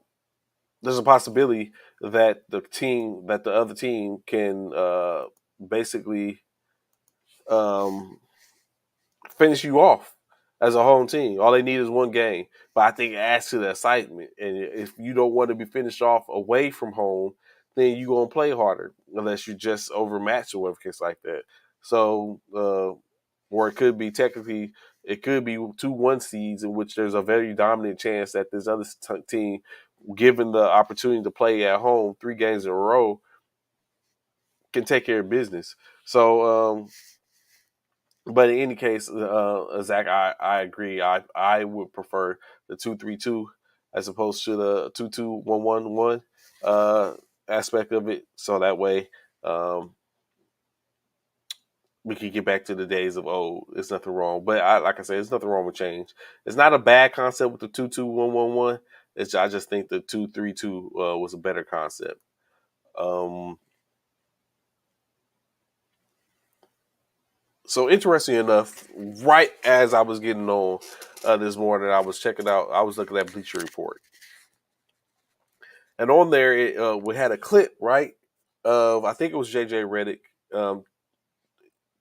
there's a possibility that the other team can basically um, finish you off as a home team. All they need is 1 game. But I think it adds to the excitement. And if you don't want to be finished off away from home, then you're going to play harder unless you just overmatched or whatever case like that. So, or it could be 2-1 seeds in which there's a very dominant chance that this other team, given the opportunity to play at home 3 games in a row, can take care of business. So, but in any case, Zach, I agree. I would prefer the 2-3-2 as opposed to the 2-2-1-1-1 aspect of it. So that way, um, we can get back to the days of it's nothing wrong. But like I said, there's nothing wrong with change. It's not a bad concept with the 2-2-1-1-1. I just think the 2-3-2 was a better concept. Um, so interesting enough, right as I was getting on this morning, I was looking at Bleacher Report, and on there we had a clip right of, I think it was JJ Redick, um,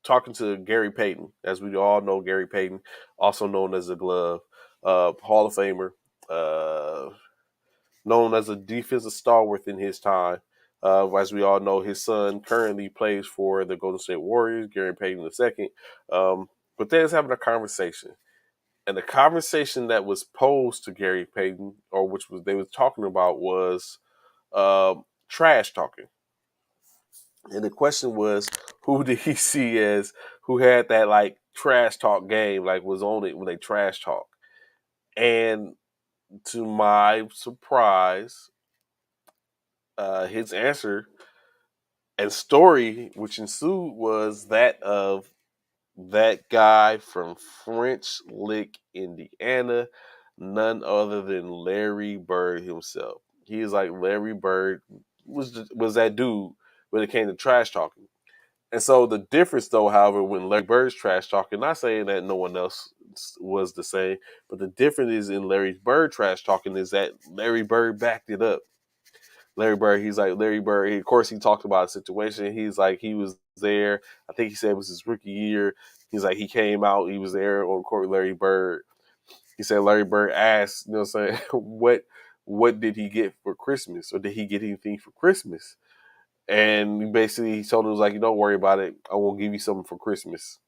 talking to Gary Payton, as we all know Gary Payton, also known as the Glove, Hall of Famer, uh, known as a defensive stalwart in his time. As we all know, his son currently plays for the Golden State Warriors, Gary Payton II. But they was having a conversation. And the conversation that was posed to Gary Payton, or which was they was talking about, was trash talking. And the question was, who did he see as who had that like trash talk game, like was on it when they trash talk? And to my surprise, his answer and story which ensued was that of that guy from French Lick, Indiana, none other than Larry Bird himself. He is like Larry Bird was that dude when it came to trash talking. And so the difference, though, however, when Larry Bird's trash talking, not saying that no one else was the same, but the difference is in Larry Bird trash talking is that Larry Bird backed it up. Larry Bird, he's like Larry Bird. Of course, he talked about a situation. He's like he was there. I think he said it was his rookie year. He's like, he came out, he was there on court with Larry Bird. He said Larry Bird asked, what I'm saying, what did he get for Christmas? Or did he get anything for Christmas? And basically he told him, was like, don't worry about it. I won't give you something for Christmas.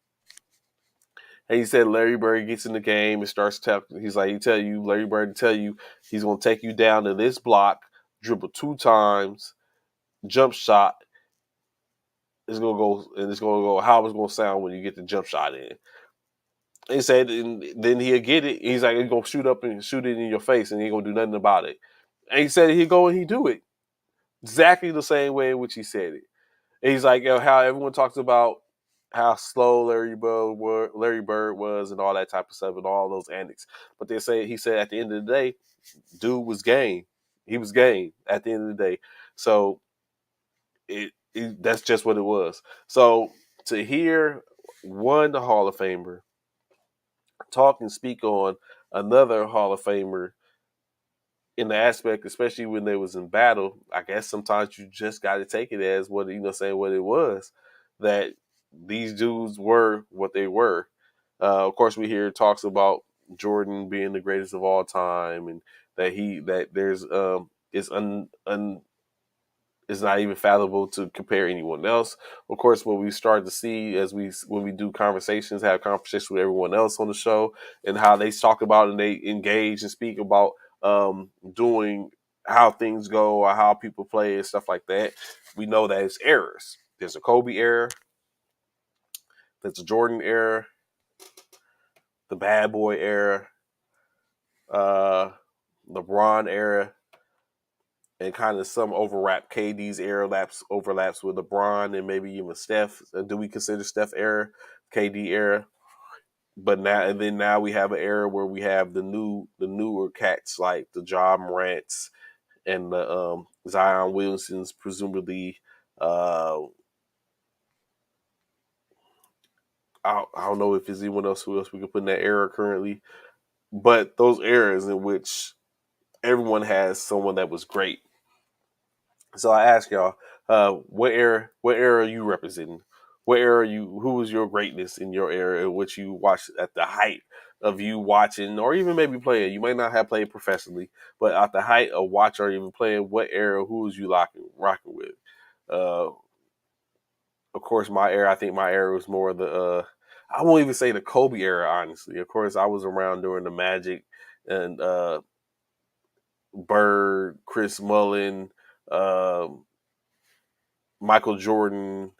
And he said Larry Bird gets in the game and starts talking. He's like, Larry Bird tell you he's gonna take you down to this block, dribble 2 times, jump shot. It's gonna go and it's gonna go how it's gonna sound when you get the jump shot in. He said, and then he'll get it. He's like, he's gonna shoot up and shoot it in your face, and he ain't gonna do nothing about it. And he said he'd go and he do it exactly the same way in which he said it. And he's like, how everyone talks about how slow Larry Bird was, and all that type of stuff, and all those antics. But he said at the end of the day, dude was game. He was game at the end of the day. So that's just what it was. So to hear the Hall of Famer talk and speak on another Hall of Famer in the aspect, especially when they was in battle, I guess sometimes you just got to take it as what saying what it was, that these dudes were what they were. Of course, we hear talks about Jordan being the greatest of all time, and that there's is it's not even fathomable to compare anyone else. Of course, what we start to see when we do conversations, have conversations with everyone else on the show, and how they talk about and they engage and speak about doing how things go or how people play and stuff like that. We know that it's errors. There's a Kobe era, there's a Jordan era, the Bad Boy era, uh, LeBron era, and kind of some overlap. KD's era overlaps with LeBron and maybe even Steph. Do we consider Steph era, KD era? But now we have an era where we have the newer cats like the Ja Morants and the Zion Williamsons, presumably. I don't know if there's anyone else who else we could put in that era currently, but those eras in which everyone has someone that was great. So I ask y'all, what era are you representing? What era are you? Who was your greatness in your era in which you watched at the height of you watching, or even maybe playing? You might not have played professionally, but at the height of watching or even playing, what era? Who was you rocking with? Uh, of course, my era. I think my era was more the. I won't even say the Kobe era, honestly. Of course, I was around during the Magic and Bird, Chris Mullin. Michael Jordan,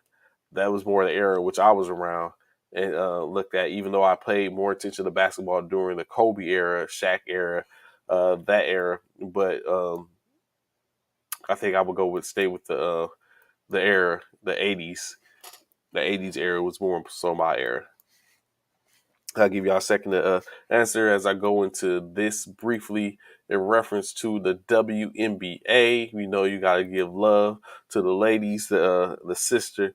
that was more the era which I was around and looked at, even though I paid more attention to basketball during the Kobe era, Shaq era, that era. But I think I would stay with the era, the 80s. The 80s era was more so my era. I'll give y'all a second to answer as I go into this briefly in reference to the WNBA. We know you got to give love to the ladies, the sister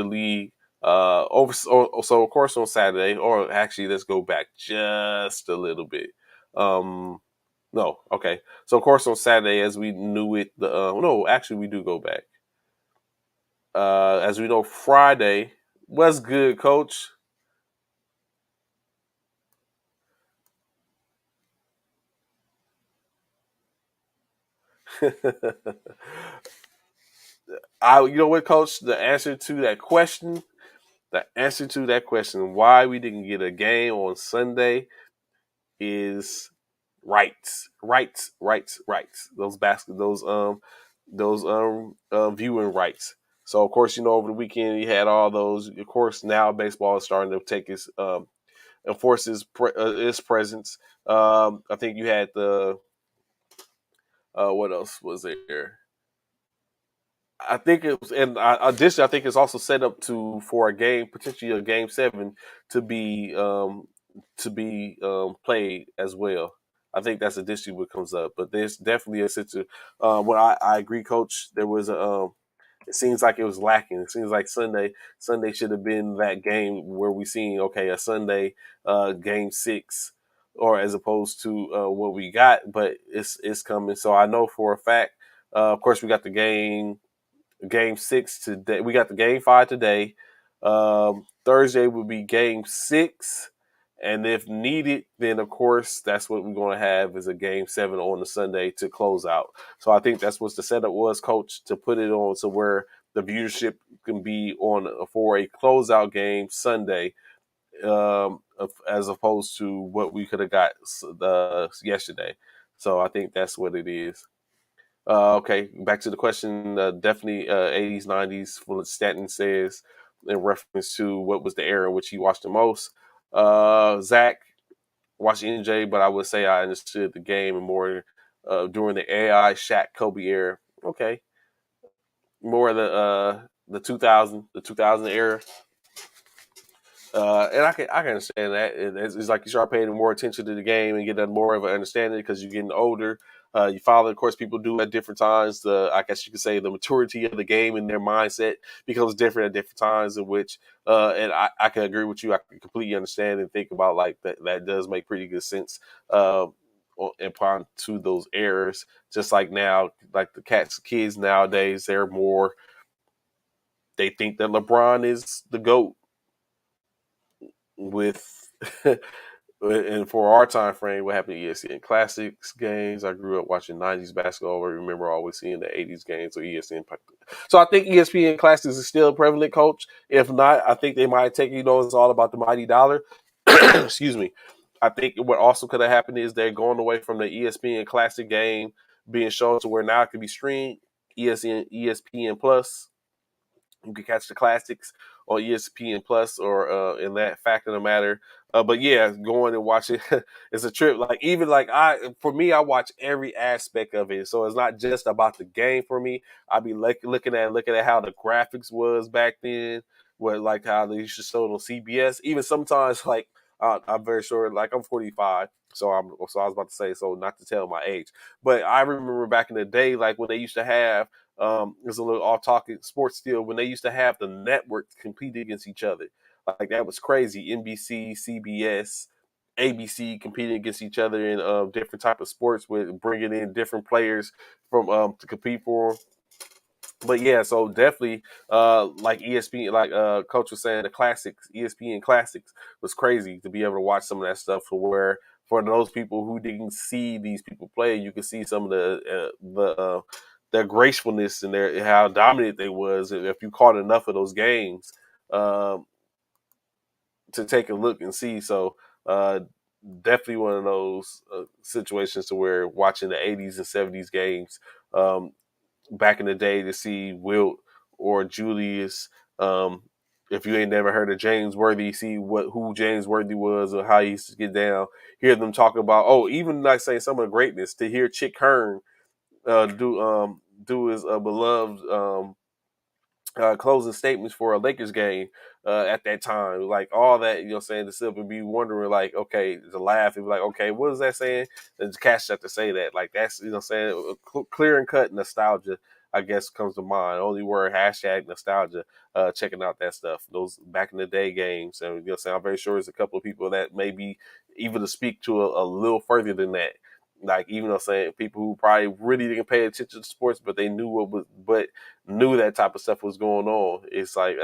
league. So of course on Saturday, or actually let's go back just a little bit. No, okay. So of course on Saturday, as we knew it, no, actually we do go back. As we know, Friday was good, Coach. You know what, Coach? The answer to that question, why we didn't get a game on Sunday, is rights. Those viewing rights. So of course, over the weekend you had all those. Of course, now baseball is starting to take enforce its presence. I think you had the what else was there? I think it was, and additionally, I think it's also set up for a game, potentially a game 7, to be played as well. I think that's additionally what comes up, but there's definitely a situation. I agree, Coach. There was a. It seems like it was lacking. It seems like Sunday should have been that game where we seen a Sunday game 6, or as opposed to what we got, but it's coming. So I know for a fact. Of course, we got the game 6 today. We got the game 5 today. Thursday would be Game 6. And if needed, then of course that's what we're going to have is a Game 7 on the Sunday to close out. So I think that's what the setup was, Coach, to put it on to where the viewership can be on for a closeout game Sunday, as opposed to what we could have got yesterday. So I think that's what it is. Okay, back to the question. Definitely 80s, 90s, what Stanton says in reference to what was the era in which he watched the most. Zach watched NJ, but I would say I understood the game and more during the AI Shaq Kobe era. Okay, more of the 2000 era. And I can understand that. It's like you start paying more attention to the game and get more of an understanding because you're getting older. You follow, of course, people do at different times. I guess you could say the maturity of the game and their mindset becomes different at different times. In which, and I can agree with you. I can completely understand and think about like that. That does make pretty good sense. Upon to those errors, just like now, like the kids nowadays, they're more. They think that LeBron is the GOAT with and for our time frame, what happened to ESPN Classics games? I grew up watching '90s basketball. I remember always seeing the '80s games or ESPN. So I think ESPN Classics is still prevalent, Coach. If not, I think they might take. It's all about the mighty dollar. Excuse me. I think what also could have happened is they're going away from the ESPN Classic game being shown to where now it can be streamed. ESPN Plus. You can catch the classics on ESPN Plus or in that fact of the matter. But yeah, going and watching it's a trip. Like even like for me, I watch every aspect of it. So it's not just about the game for me. I be looking at how the graphics was back then. What like how they used to show it on CBS. Even sometimes like I'm very sure. Like I'm 45, so I was about to say so not to tell my age, but I remember back in the day like when they used to have there's a little off talking sports still when they used to have the networks compete against each other. Like that was crazy. NBC, CBS, ABC competing against each other in different type of sports with bringing in different players from to compete for 'em. But yeah, so definitely like ESPN, like Coach was saying, the classics, ESPN classics was crazy to be able to watch some of that stuff. For where for those people who didn't see these people play, you could see some of their gracefulness and their how dominant they was. If you caught enough of those games um, to take a look and see, so uh, definitely one of those situations to where watching the '80s and '70s games. Back in the day to see Wilt or Julius. Um, if you ain't never heard of James Worthy, see who James Worthy was or how he used to get down. Hear them talking about even like say some of the greatness to hear Chick Hearn do his beloved closing statements for a Lakers game at that time. Like all that, saying to sit up and be wondering, like, okay, to laugh and be like, okay, what is that saying? And Cash have to say that. Like that's saying clear and cut nostalgia, I guess, comes to mind. Only word hashtag nostalgia, checking out that stuff. Those back in the day games. And saying I'm very sure there's a couple of people that maybe even to speak to a little further than that. Like even though saying people who probably really didn't pay attention to sports, but they knew but knew that type of stuff was going on. It's like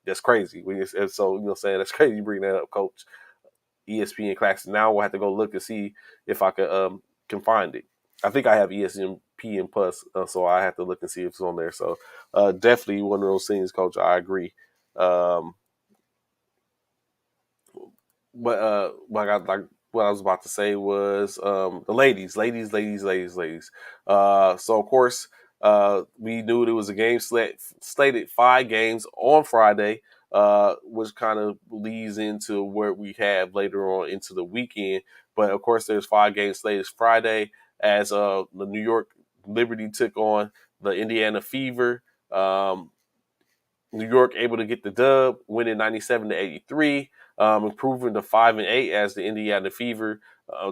that's crazy. And so saying that's crazy. You bring that up, Coach. ESPN Classics. Now we'll have to go look and see if I can find it. I think I have ESPN Plus, so I have to look and see if it's on there. So definitely one of those things, Coach. I agree. Um, but like what I was about to say was the ladies. So of course, we knew there was a game slated 5 games on Friday, which kind of leads into what we have later on into the weekend. But of course, there's 5 games slated Friday as the New York Liberty took on the Indiana Fever. New York able to get the dub, winning 97-83, improving to 5-8 as the Indiana Fever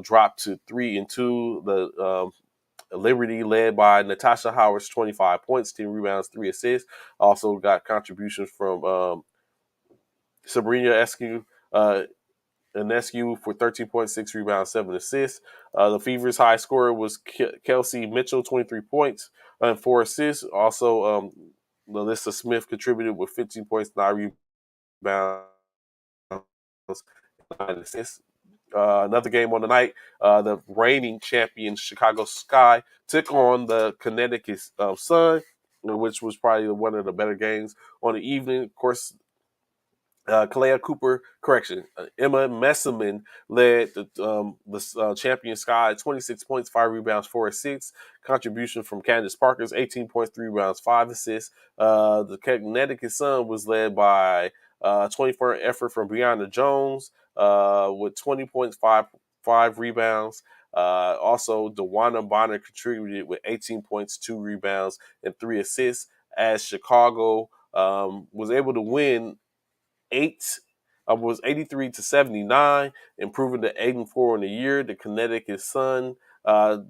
dropped to 3-2. The Liberty, led by Natasha Howard's 25 points, 10 rebounds, 3 assists. Also got contributions from Sabrina Enescu for 13.6 rebounds, 7 assists. The Fever's high scorer was Kelsey Mitchell, 23 points and 4 assists. Also, Melissa Smith contributed with 15 points, 9 rebounds, 9 assists. Another game on the night, the reigning champion Chicago Sky took on the Connecticut Sun, which was probably one of the better games on the evening. Of course, Emma Messiman led the champion Sky 26 points, 5 rebounds, 4 assists. Contribution from Candace Parker's 18 points, 3 rebounds, 5 assists. The Connecticut Sun was led by 24 effort from Brianna Jones with 20 points, 5 rebounds. Also, DeWanna Bonner contributed with 18 points, 2 rebounds, and 3 assists as Chicago was able to win was 83-79, improving to 8-4 on the year. The Connecticut Sun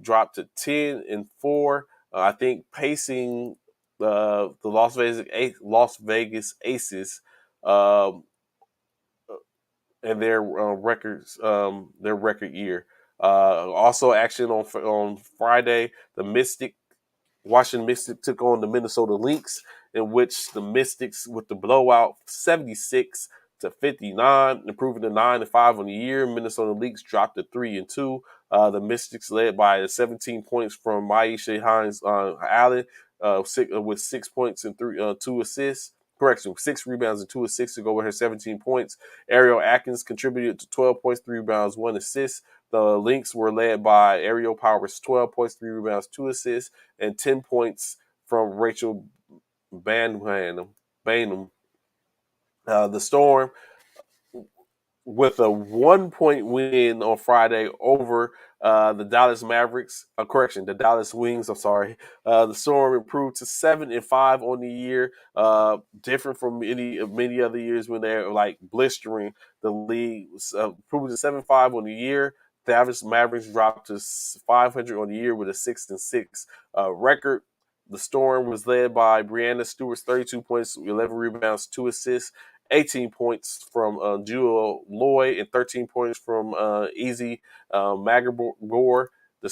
dropped to 10-4. I think pacing the Las Vegas Aces um, and their record year. Also, action on Friday, the Washington Mystics took on the Minnesota Lynx, in which the Mystics, with the blowout 76-59, improving to 9-5 on the year. Minnesota Lynx dropped to 3-2. The Mystics led by 17 points from Maisha Hines Allen, with 6 points and 2 assists. Correction, 6 rebounds and 2 assists to go with her 17 points. Ariel Atkins contributed to 12 points, 3 rebounds, 1 assist. The Lynx were led by Ariel Powers, 12 points, 3 rebounds, 2 assists, and 10 points from Rachel Banham. The Storm, with a 1-point win on Friday over the Dallas Mavericks. The Dallas Wings. I'm sorry. The Storm improved to 7-5 on the year. Different from many other years when they're like blistering the league. Improved to 7-5 on the year. Dallas Mavericks dropped to 500 on the year with a 6-6 record. The Storm was led by Brianna Stewart's 32 points, 11 rebounds, 2 assists. 18 points from Jewel Lloyd and 13 points from Easy Magagore. The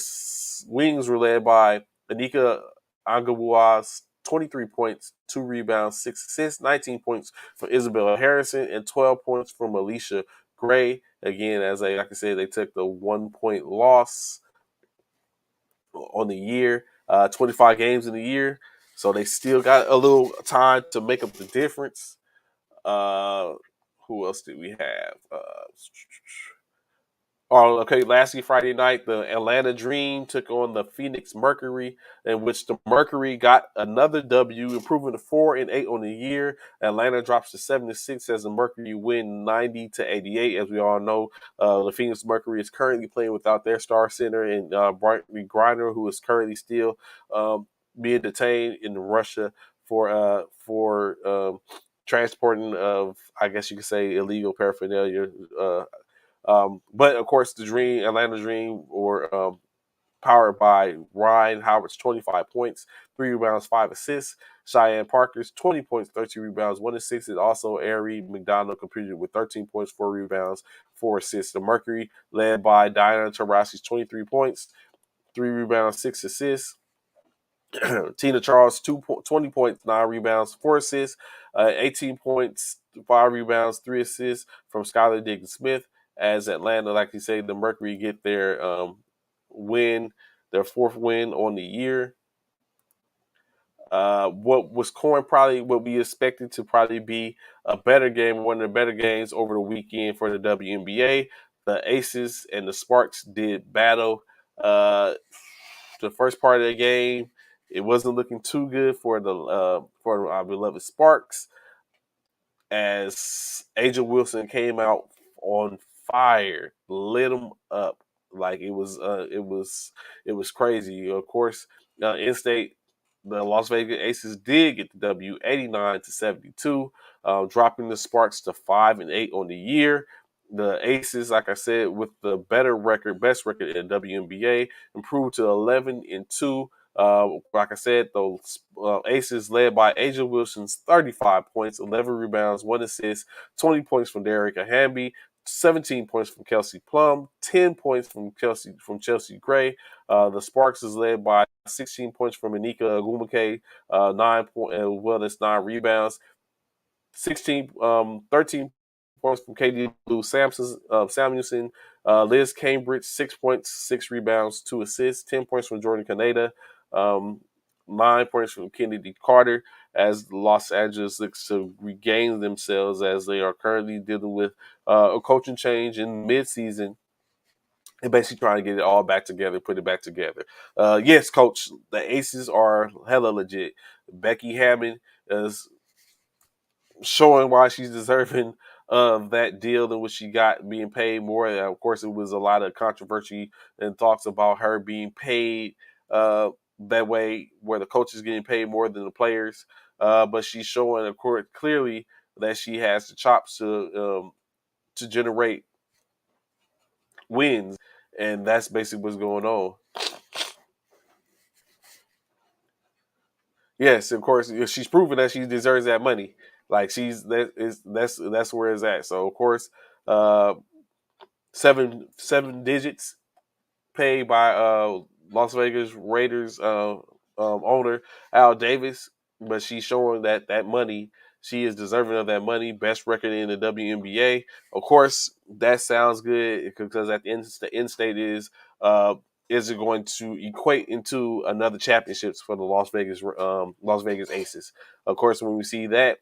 Wings were led by Anika Angabua's 23 points, 2 rebounds, 6 assists, 19 points from Isabella Harrison, and 12 points from Alicia Gray. Again, like I said, they took the 1-point loss on the year, 25 games in the year. So they still got a little time to make up the difference. Who else did we have? Lastly, Friday night, the Atlanta Dream took on the Phoenix Mercury, in which the Mercury got another W, improving to 4-8 on the year. Atlanta drops to 7-6 as the Mercury win 90-88. As we all know, the Phoenix Mercury is currently playing without their star center and Brittany Griner, who is currently still being detained in Russia for transporting of, I guess you could say, illegal paraphernalia. But of course, the Atlanta Dream, were powered by Ryan Howard's 25 points, 3 rebounds, 5 assists. Cheyenne Parker's 20 points, 13 rebounds, 1 assist. And also, Ari McDonald contributed with 13 points, 4 rebounds, 4 assists. The Mercury, led by Diana Taurasi's 23 points, 3 rebounds, 6 assists. Tina Charles, 20 points, 9 rebounds, 4 assists, 18 points, 5 rebounds, 3 assists from Skylar Diggins-Smith. As Atlanta, like you say, the Mercury get their their 4th win on the year. What we expected to probably be a better game, one of the better games over the weekend for the WNBA. The Aces and the Sparks did battle. The first part of the game, it wasn't looking too good for our beloved Sparks, as Angel Wilson came out on fire, lit them up like it was crazy. Of course, in state, the Las Vegas Aces did get the W, 89-72, dropping the Sparks to 5-8 on the year. The Aces, like I said, with the best record in WNBA, improved to 11-2. Like I said, those Aces led by Angel Wilson's 35 points, 11 rebounds, 1 assist, 20 points from Derek Hamby, 17 points from Kelsey Plum, 10 points from Chelsea Gray. The Sparks is led by 16 points from Anika Agumake, 9 points, as well as 9 rebounds, 13 points from KD Blue Samuelson. Liz Cambridge, 6 points, 6 rebounds, 2 assists. 10 points from Jordan Canada. Um, 9 points from Kennedy Carter as Los Angeles looks to regain themselves as they are currently dealing with a coaching change in midseason and basically trying to get it all back together, put it back together. Yes, coach, the Aces are hella legit. Becky Hammond is showing why she's deserving of that deal in which she got being paid more. Of course, it was a lot of controversy and talks about her being paid that way, where the coach is getting paid more than the players. But she's showing, of course, clearly that she has the chops to generate wins, and that's basically what's going on. Yes, of course, she's proven that she deserves that money. Like that's where it's at. So of course, uh, seven digits paid by Las Vegas Raiders owner Al Davis, but she's showing that money. She is deserving of that money. Best record in the WNBA. Of course, that sounds good because at the end state is it going to equate into another championships for the Las Vegas Aces? Of course, when we see that,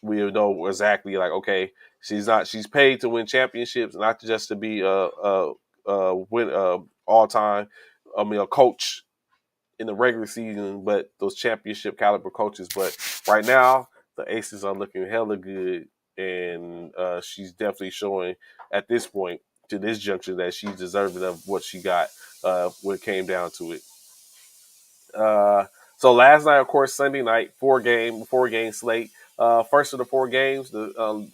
we know exactly like okay, she's paid to win championships, not just to be win all time. I mean, a coach in the regular season, but those championship caliber coaches. But right now, the Aces are looking hella good, and she's definitely showing at this point to this juncture that she's deserving of what she got when it came down to it. Uh, so last night, of course, Sunday night, four game slate. First of the four games,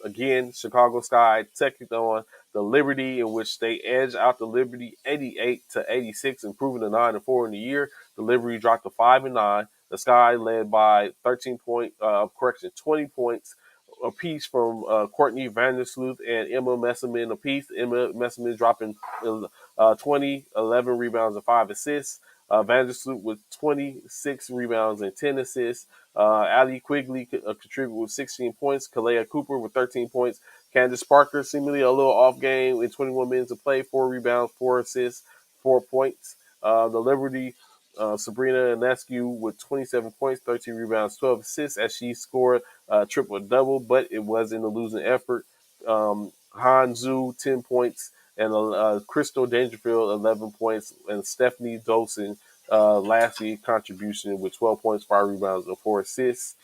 again Chicago Sky taking on the Liberty, in which they edged out the Liberty 88-86, improving to 9-4 in the year. The Liberty dropped to 5-9. The Sky led by 20 points apiece from Courtney Vandersloot and Emma Messaman apiece. Emma Messaman dropping 20, 11 rebounds and 5 assists. Vandersloot with 26 rebounds and 10 assists. Ali Quigley contributed with 16 points. Kalea Cooper with 13 points. Candace Parker seemingly a little off game in 21 minutes of play. 4 rebounds, 4 assists, 4 points. The Liberty Sabrina Ionescu with 27 points, 13 rebounds, 12 assists as she scored a triple double, but it was in a losing effort. Han Zhu 10 points and Crystal Dangerfield 11 points and Stephanie Dolson lastly contribution with 12 points, 5 rebounds, and 4 assists.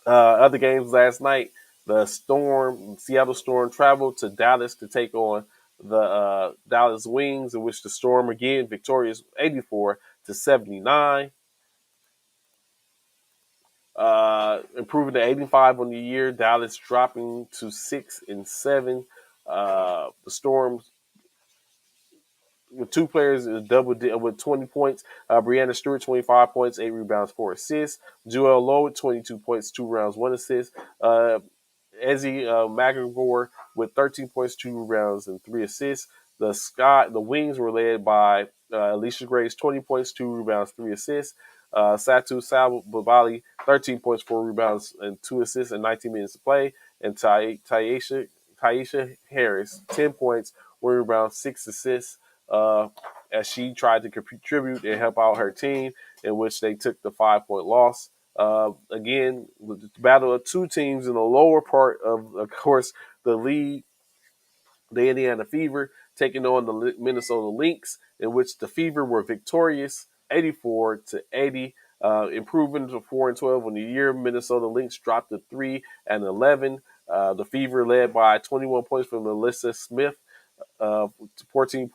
Other games last night, Seattle Storm traveled to Dallas to take on the Dallas Wings, in which the Storm again victorious 84-79. Improving to 85 on the year. Dallas dropping to 6-7. The Storm with two players with 20 points. Brianna Stewart, 25 points, 8 rebounds, 4 assists. Joelle Lowe with 22 points, 2 rounds, 1 assist. Ezzy McGregor with 13 points, 2 rebounds, and 3 assists. The Wings were led by Alicia Grace, 20 points, 2 rebounds, 3 assists. Satu Sabali, 13 points, 4 rebounds, and 2 assists in 19 minutes to play. And Taisha Harris, 10 points, 1 rebound, 6 assists. Uh, as she tried to contribute and help out her team, in which they took the 5 point loss. Again, the battle of two teams in the lower part of course, the league, the Indiana Fever taking on the Minnesota Lynx, in which the Fever were victorious 84-80, improving to 4-12 on the year. Minnesota Lynx dropped to 3-11. The Fever led by 21 points from Melissa Smith, uh, 14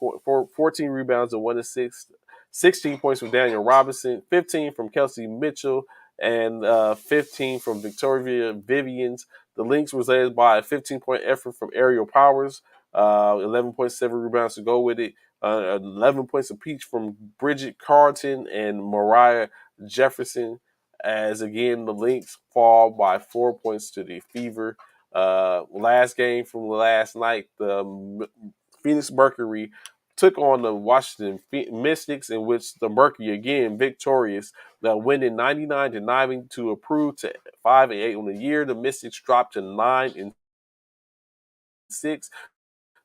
rebounds and 1 assist, 16 points from Daniel Robinson, 15 from Kelsey Mitchell, and 15 from Victoria Vivians. The Lynx was led by a 15-point effort from Ariel Powers, 11.7 rebounds to go with it, 11 points apiece from Bridget Carlton and Mariah Jefferson. As again, the Lynx fall by 4 points to the Fever. Last game from last night, the Phoenix Mercury took on the Washington Mystics, in which the Mercury again victorious, winning 99-9 to improve to 5-8 on the year. The Mystics dropped to 9 6.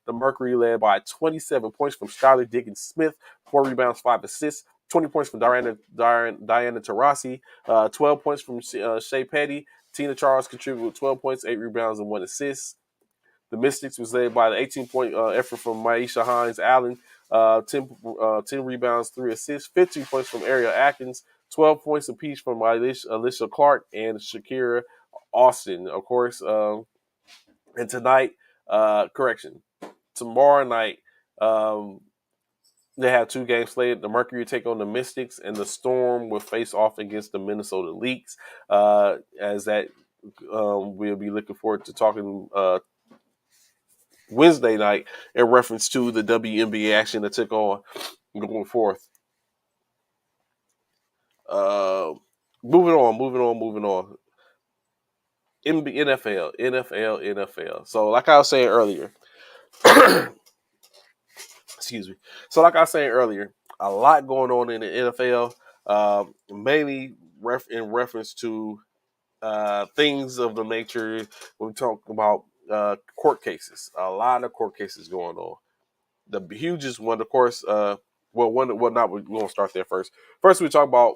The Mercury led by 27 points from Skylar Diggins-Smith, 4 rebounds, 5 assists. 20 points from Diana Taurasi, 12 points from Shea Petty. Tina Charles contributed with 12 points, 8 rebounds, and 1 assist. The Mystics was led by the 18-point effort from Maisha Hines Allen, 10 rebounds, 3 assists, 15 points from Ariel Atkins, 12 points apiece from Alicia Clark and Shakira Austin. Of course, and tonight, tomorrow night, they have 2 games slated. The Mercury take on the Mystics, and the Storm will face off against the Minnesota Leaks. As that, we'll be looking forward to talking Wednesday night in reference to the WNBA action that took on going forth. Moving on. NFL. So, like I was saying earlier, excuse me. So, like I was saying earlier, a lot going on in the NFL, mainly in reference to things of the nature when we talk about court cases. A lot of court cases going on. The hugest one, of course, we won't start there first. First, we talk about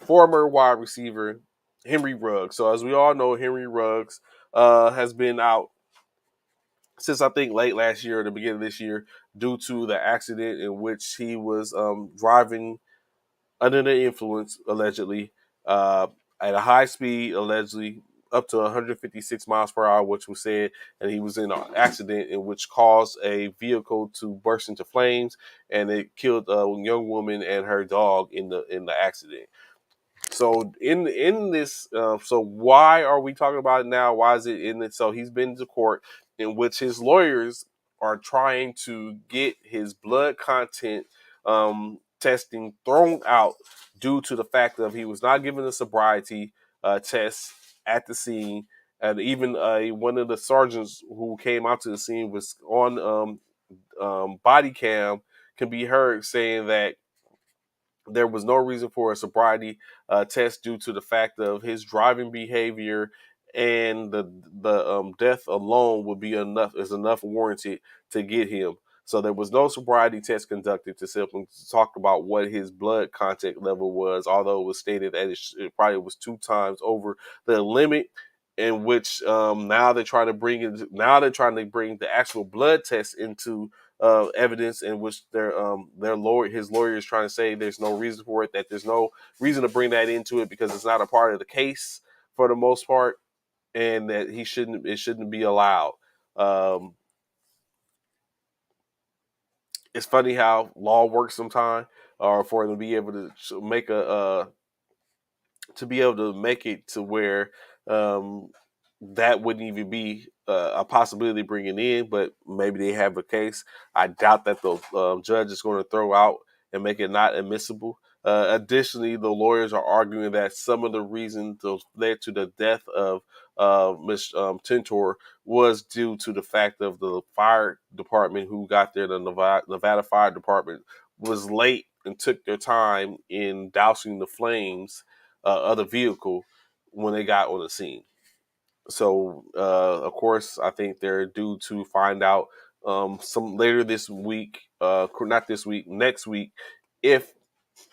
former wide receiver Henry Ruggs. So, as we all know, Henry Ruggs has been out since I think late last year or the beginning of this year due to the accident in which he was driving under the influence, allegedly, at a high speed, allegedly up to 156 miles per hour, which was said, and he was in an accident in which caused a vehicle to burst into flames, and it killed a young woman and her dog in the accident. So in this, so why are we talking about it now? Why is it in it? So he's been to court in which his lawyers are trying to get his blood content testing thrown out due to the fact that he was not given a sobriety test at the scene, and even one of the sergeants who came out to the scene was on body cam can be heard saying that there was no reason for a sobriety test due to the fact of his driving behavior, and the death alone would be enough warranted to get him. So there was no sobriety test conducted to simply talk about what his blood contact level was, although it was stated that it probably was 2 times over the limit. In which now they're trying to bring the actual blood test into evidence, in which his lawyer is trying to say there's no reason for it, that there's no reason to bring that into it because it's not a part of the case for the most part, and that it shouldn't be allowed. It's funny how law works sometimes, or for them to be able to make it to where that wouldn't even be a possibility bringing in, but maybe they have a case. I doubt that the judge is going to throw out and make it not admissible. Additionally, the lawyers are arguing that some of the reasons that led to the death of Ms. Tintor was due to the fact of the fire department who got there, the Nevada Fire Department, was late and took their time in dousing the flames of the vehicle when they got on the scene. So, of course, I think they're due to find out some later this week, not this week, next week, if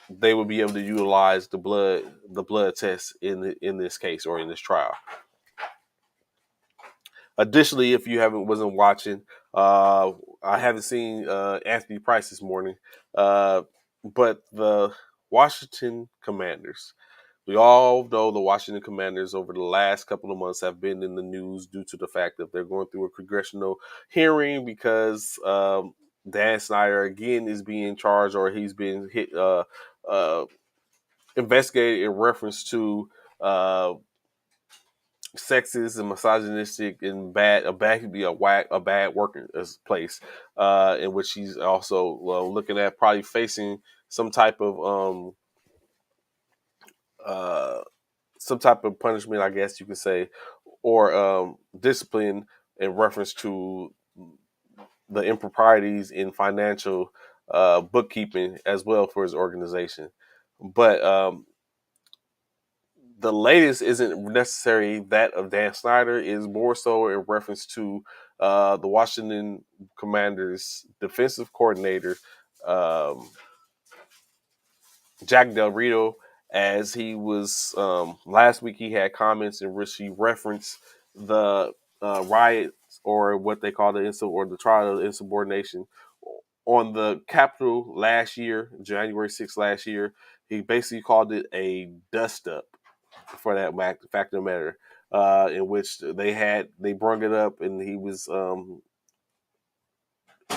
they will be able to utilize the blood test in this case or in this trial. Additionally, if you wasn't watching, I haven't seen Anthony Price this morning, but the Washington Commanders. We all know the Washington Commanders over the last couple of months have been in the news due to the fact that they're going through a congressional hearing because Dan Snyder again is being charged, or he's being investigated in reference to sexist and misogynistic and a bad working place, in which he's also looking at probably facing some type of punishment, I guess you could say, or discipline in reference to the improprieties in financial bookkeeping as well for his organization. But the latest isn't necessarily that of Dan Snyder, is more so in reference to the Washington Commanders defensive coordinator, um, Jack Del Rio, as he was last week. He had comments in which he referenced the riots, or what they call the trial of insubordination on the Capitol last year, January 6th last year. He basically called it a dust up, for that fact of the matter, in which they brung it up, and he was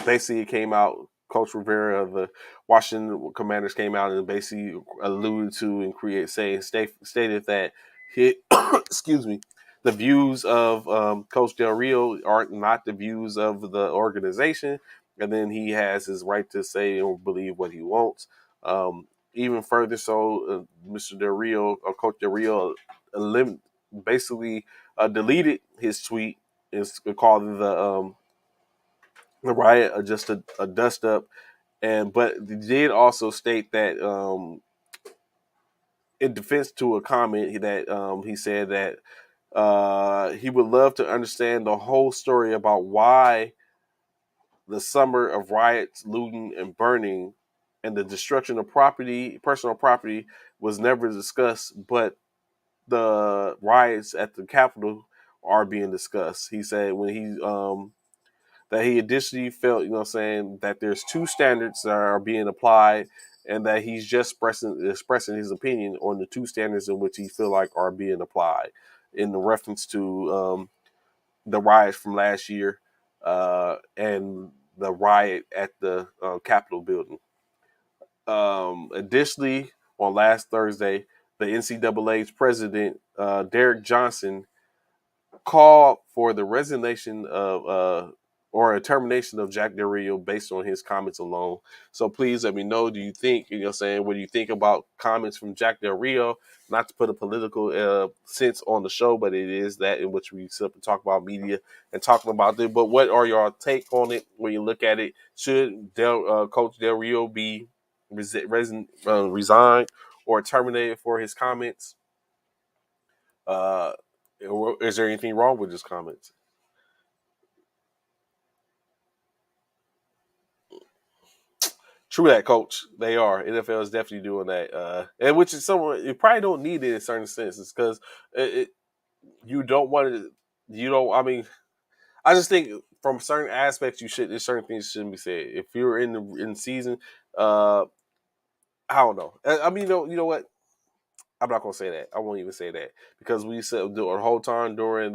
basically, it came out. Coach Rivera of the Washington Commanders came out and basically alluded to and stated that he, excuse me, the views of Coach Del Rio are not the views of the organization, and then he has his right to say or believe what he wants. Even further, so Mr. Del Rio, or Coach Del Rio, basically deleted his tweet and called it the riot are just a dust up, and but he did also state that in defense to a comment that he said that he would love to understand the whole story about why the summer of riots, looting, and burning, and the destruction of personal property, was never discussed, but the riots at the Capitol are being discussed. He said when that he additionally felt, saying that there's two standards that are being applied, and that he's just expressing his opinion on the two standards in which he feel like are being applied, in the reference to the riots from last year and the riot at the Capitol building. Additionally, on last Thursday, the NCAA's president, Derek Johnson, call for the resignation of or a termination of Jack Del Rio based on his comments alone. So please let me know. Do you think, saying, what do you think about comments from Jack Del Rio? Not to put a political sense on the show, but it is that in which we sit up and talk about media and talking about it. But what are your take on it when you look at it? Should Coach Del Rio be resigned or terminated for his comments? Uh, is there anything wrong with his comments? True that, coach. They are. NFL is definitely doing that, and which is someone you probably don't need it in certain senses, because you don't want to. You don't. I mean, I just think from certain aspects, you should. There's certain things shouldn't be said. If you're in season, uh, I don't know. I mean, you know what? I'm not gonna say that. I won't even say that, because we said the whole time during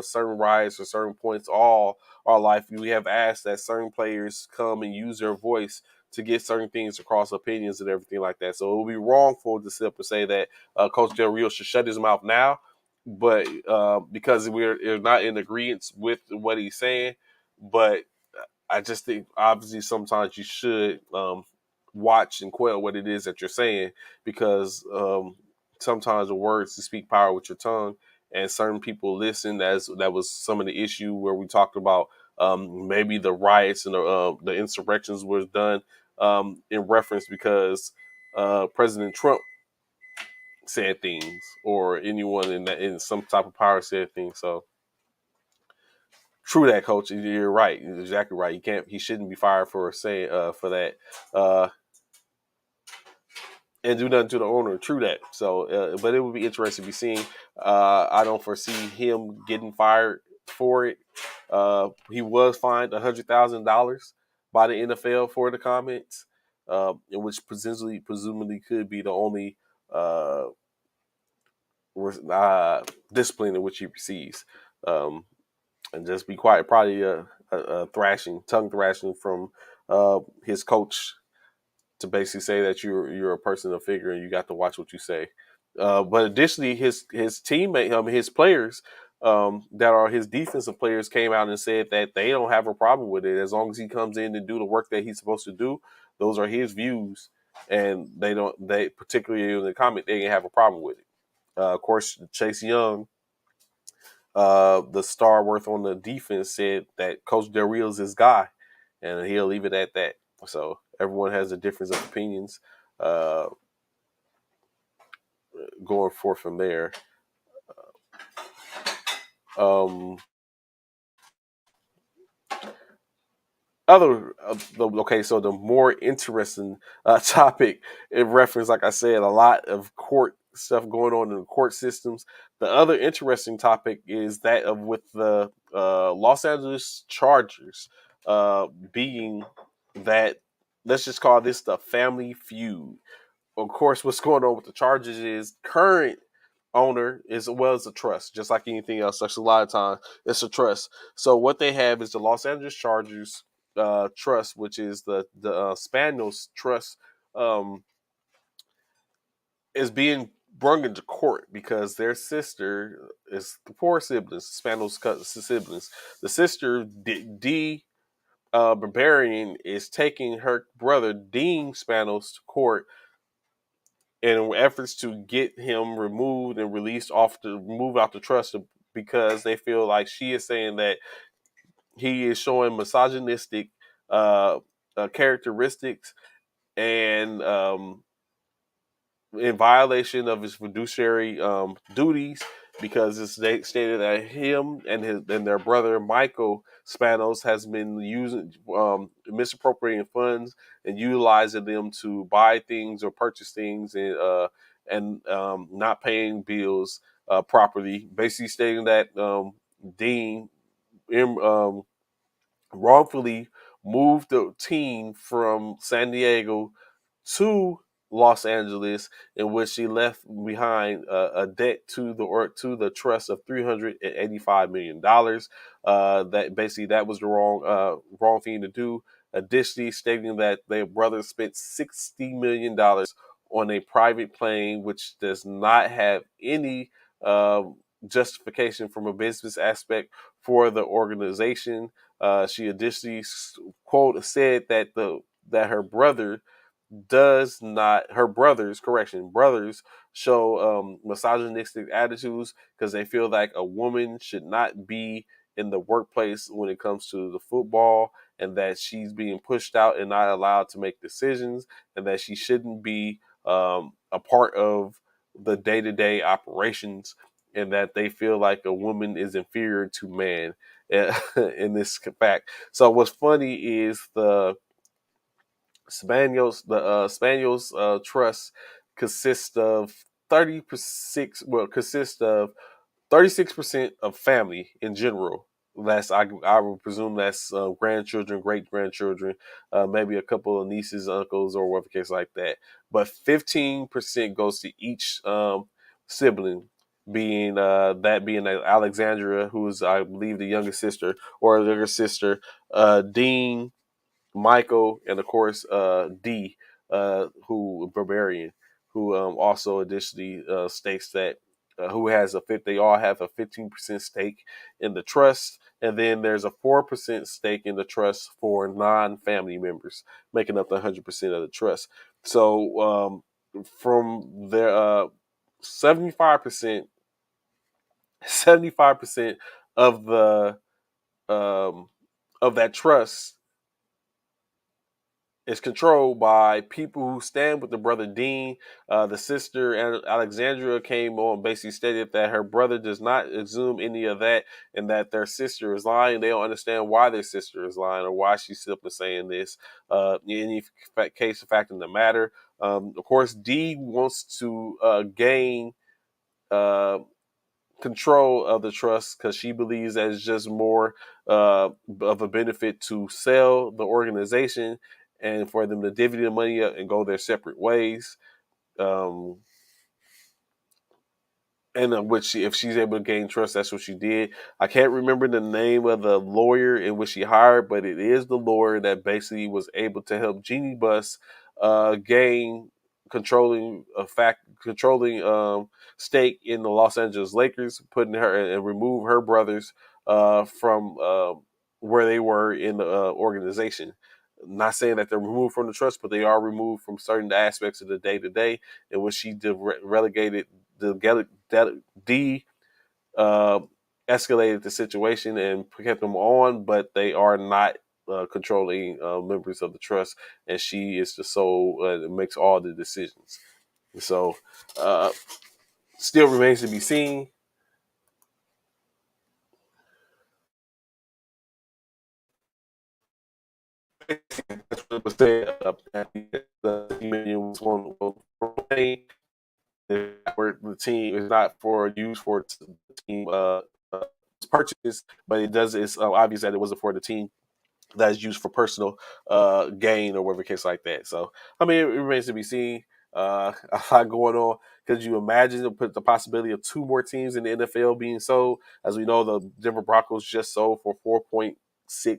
certain riots or certain points all our life, we have asked that certain players come and use their voice to get certain things across, opinions and everything like that. So it would be wrongful to sit up and say that Coach Del Rio should shut his mouth now, but because we're not in agreement with what he's saying. But I just think obviously sometimes you should watch and quell what it is that you're saying, because sometimes the words to speak power with your tongue, and certain people listen. That was some of the issue where we talked about maybe the riots and the insurrections was done in reference because President Trump said things, or anyone in some type of power said things. So true that, coach. You're right. You're exactly right. He shouldn't be fired for saying for that. And do nothing to the owner. True that. So, but it would be interesting to be seen. I don't foresee him getting fired for it. He was fined $100,000 by the NFL for the comments, in which presumably could be the only uh, discipline in which he receives. Um, and just be quiet. Probably a tongue thrashing from his coach, to basically say that you're a person of figure and you got to watch what you say. But additionally, his teammate, his players, that are his defensive players, came out and said that they don't have a problem with it as long as he comes in to do the work that he's supposed to do. Those are his views, and they don't. They particularly in the comment, they didn't have a problem with it. Of course, Chase Young, the star worth on the defense, said that Coach Del Rio's his guy, and he'll leave it at that. So everyone has a difference of opinions uh, going forth from there. Um, So the more interesting topic in reference, like I said, a lot of court stuff going on in the court systems. The other interesting topic is that of with the Los Angeles Chargers being that, let's just call this the family feud. Of course, what's going on with the Chargers is current owner as well as a trust, just like anything else. That's a lot of time it's a trust. So what they have is the Los Angeles Chargers trust, which is the Spanos trust, um, is being brung into court because their sister is the four siblings, Spanos siblings. The sister D. Barbarian is taking her brother Dean Spanos to court in efforts to get him removed and released off the move out the trust because they feel like she is saying that he is showing misogynistic uh, characteristics and in violation of his fiduciary duties because it's stated that him and their brother Michael Spanos has been using misappropriating funds and utilizing them to buy things or purchase things and not paying bills properly. Basically, stating that Dean wrongfully moved the team from San Diego to Los Angeles, in which she left behind a debt to the trust of $385 million. That basically that was the wrong thing to do. Additionally, stating that their brother spent $60 million on a private plane, which does not have any justification from a business aspect for the organization. She additionally quote said that her brother does not her brothers show misogynistic attitudes because they feel like a woman should not be in the workplace when it comes to the football, and that she's being pushed out and not allowed to make decisions, and that she shouldn't be a part of the day-to-day operations, and that they feel like a woman is inferior to man in this fact. So what's funny is the Spaniels trust consists of 36% of family in general. I would presume that's grandchildren, great grandchildren, maybe a couple of nieces, uncles, or whatever case like that. But 15% goes to each sibling, being Alexandria, who is I believe the youngest sister or the younger sister, Dean, Michael, and of course D, who Barbarian, who also additionally states that who has a fit. They all have a 15% stake in the trust, and then there's a 4% stake in the trust for non-family members, making up the 100% of the trust. So from their 75%, 75% of the um, of that trust is controlled by people who stand with the brother Dean. The sister Alexandria came on, basically stated that her brother does not assume any of that, and that their sister is lying. They don't understand why their sister is lying or why she's simply saying this. Any case of fact in the matter. Of course, D wants to gain uh, control of the trust because she believes that it's just more of a benefit to sell the organization and for them to divvy the money up and go their separate ways. Um, and which if she's able to gain trust, that's what she did. I can't remember the name of the lawyer in which she hired, but it is the lawyer that basically was able to help Jeannie Buss gain controlling stake in the Los Angeles Lakers, putting her and remove her brothers from where they were in the organization. Not saying that they're removed from the trust, but they are removed from certain aspects of the day to day, in which she relegated D uh, escalated the situation and kept them on, but they are not controlling members of the trust, and she is the sole that makes all the decisions. So, uh, still remains to be seen. That's what it was said. That the team was one where the team is not for use for team purchase, but it does. It's obvious that it wasn't for the team that is used for personal gain or whatever case like that. So I mean, it remains to be seen. A lot going on. Could you imagine the possibility of two more teams in the NFL being sold? As we know, the Denver Broncos just sold for $4.6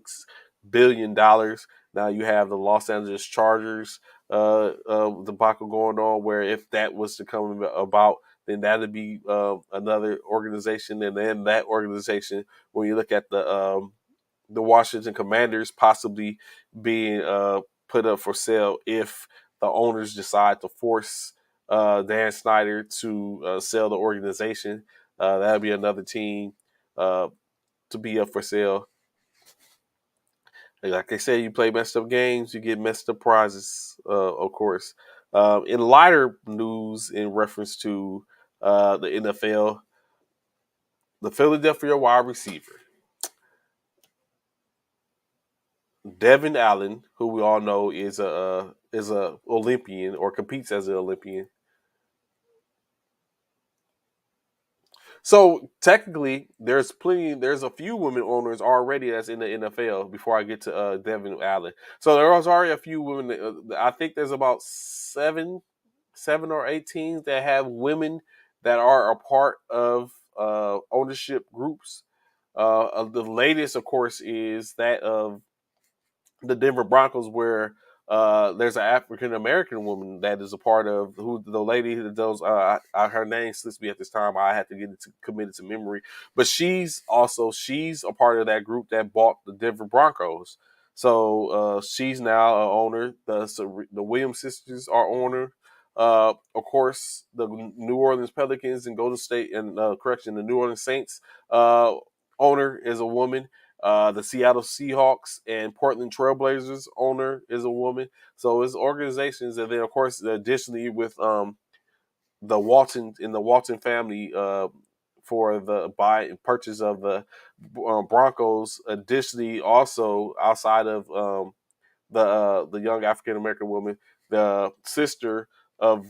billion. Now you have the Los Angeles Chargers debacle going on, where if that was to come about, then that'd be another organization, and then that organization, when you look at the Washington Commanders possibly being put up for sale if the owners decide to force Dan Snyder to sell the organization. That would be another team uh, to be up for sale. Like I said, you play messed up games, you get messed up prizes, of course. In lighter news, in reference to the NFL, the Philadelphia wide receiver Devin Allen, who we all know is a Olympian or competes as an Olympian. So technically, there's a few women owners already that's in the NFL. Before I get to Devin Allen, so there was already a few women. I think there's about seven or eight teams that have women that are a part of ownership groups. The latest, of course, is that of the Denver Broncos, where there's an African American woman that is a part of who the lady that does. Her name slips me at this time. I had to get it committed to memory, but she's a part of that group that bought the Denver Broncos. So she's now an owner. The Williams sisters are owner. Of course, the New Orleans Pelicans and Golden State and the New Orleans Saints owner is a woman. The Seattle Seahawks and Portland Trailblazers owner is a woman. So it's organizations, and then of course, additionally with the Walton family for the buy purchase of the Broncos. Additionally, also outside of the young African American woman, the sister of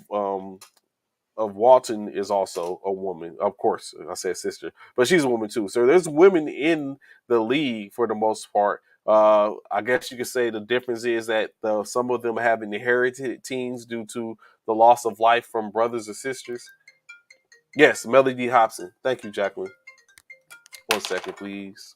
Walton is also a woman. Of course, I said sister, but she's a woman too. So there's women in the league for the most part. I guess you could say the difference is that some of them have inherited teams due to the loss of life from brothers or sisters. Yes, Melody Hobson. Thank you, Jacqueline. 1 second, please.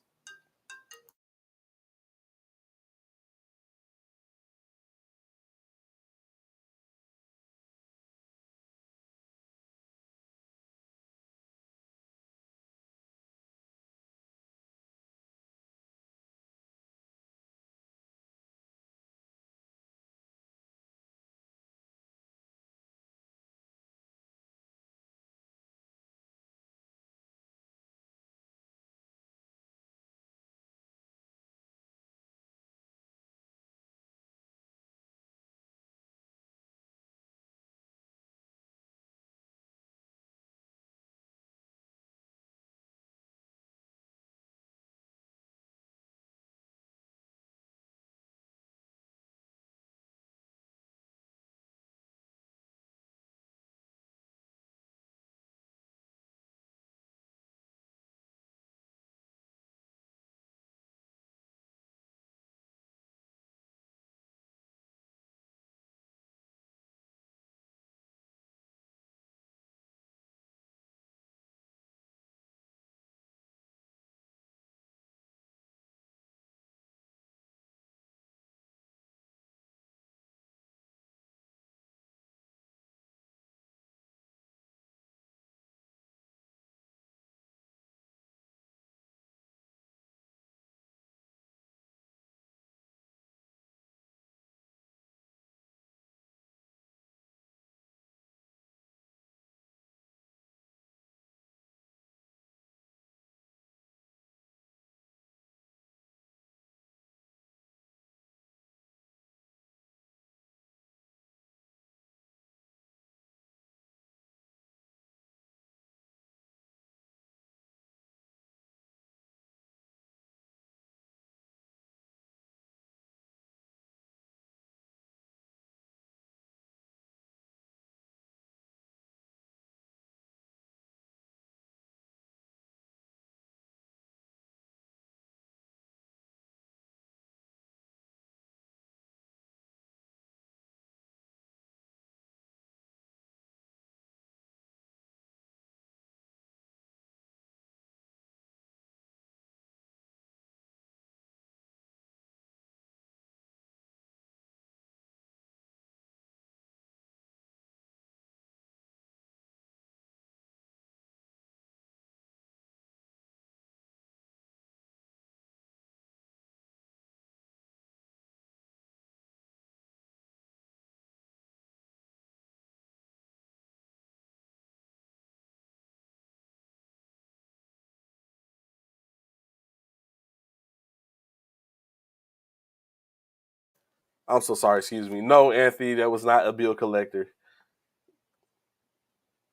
I'm so sorry. Excuse me. No, Anthony, that was not a bill collector.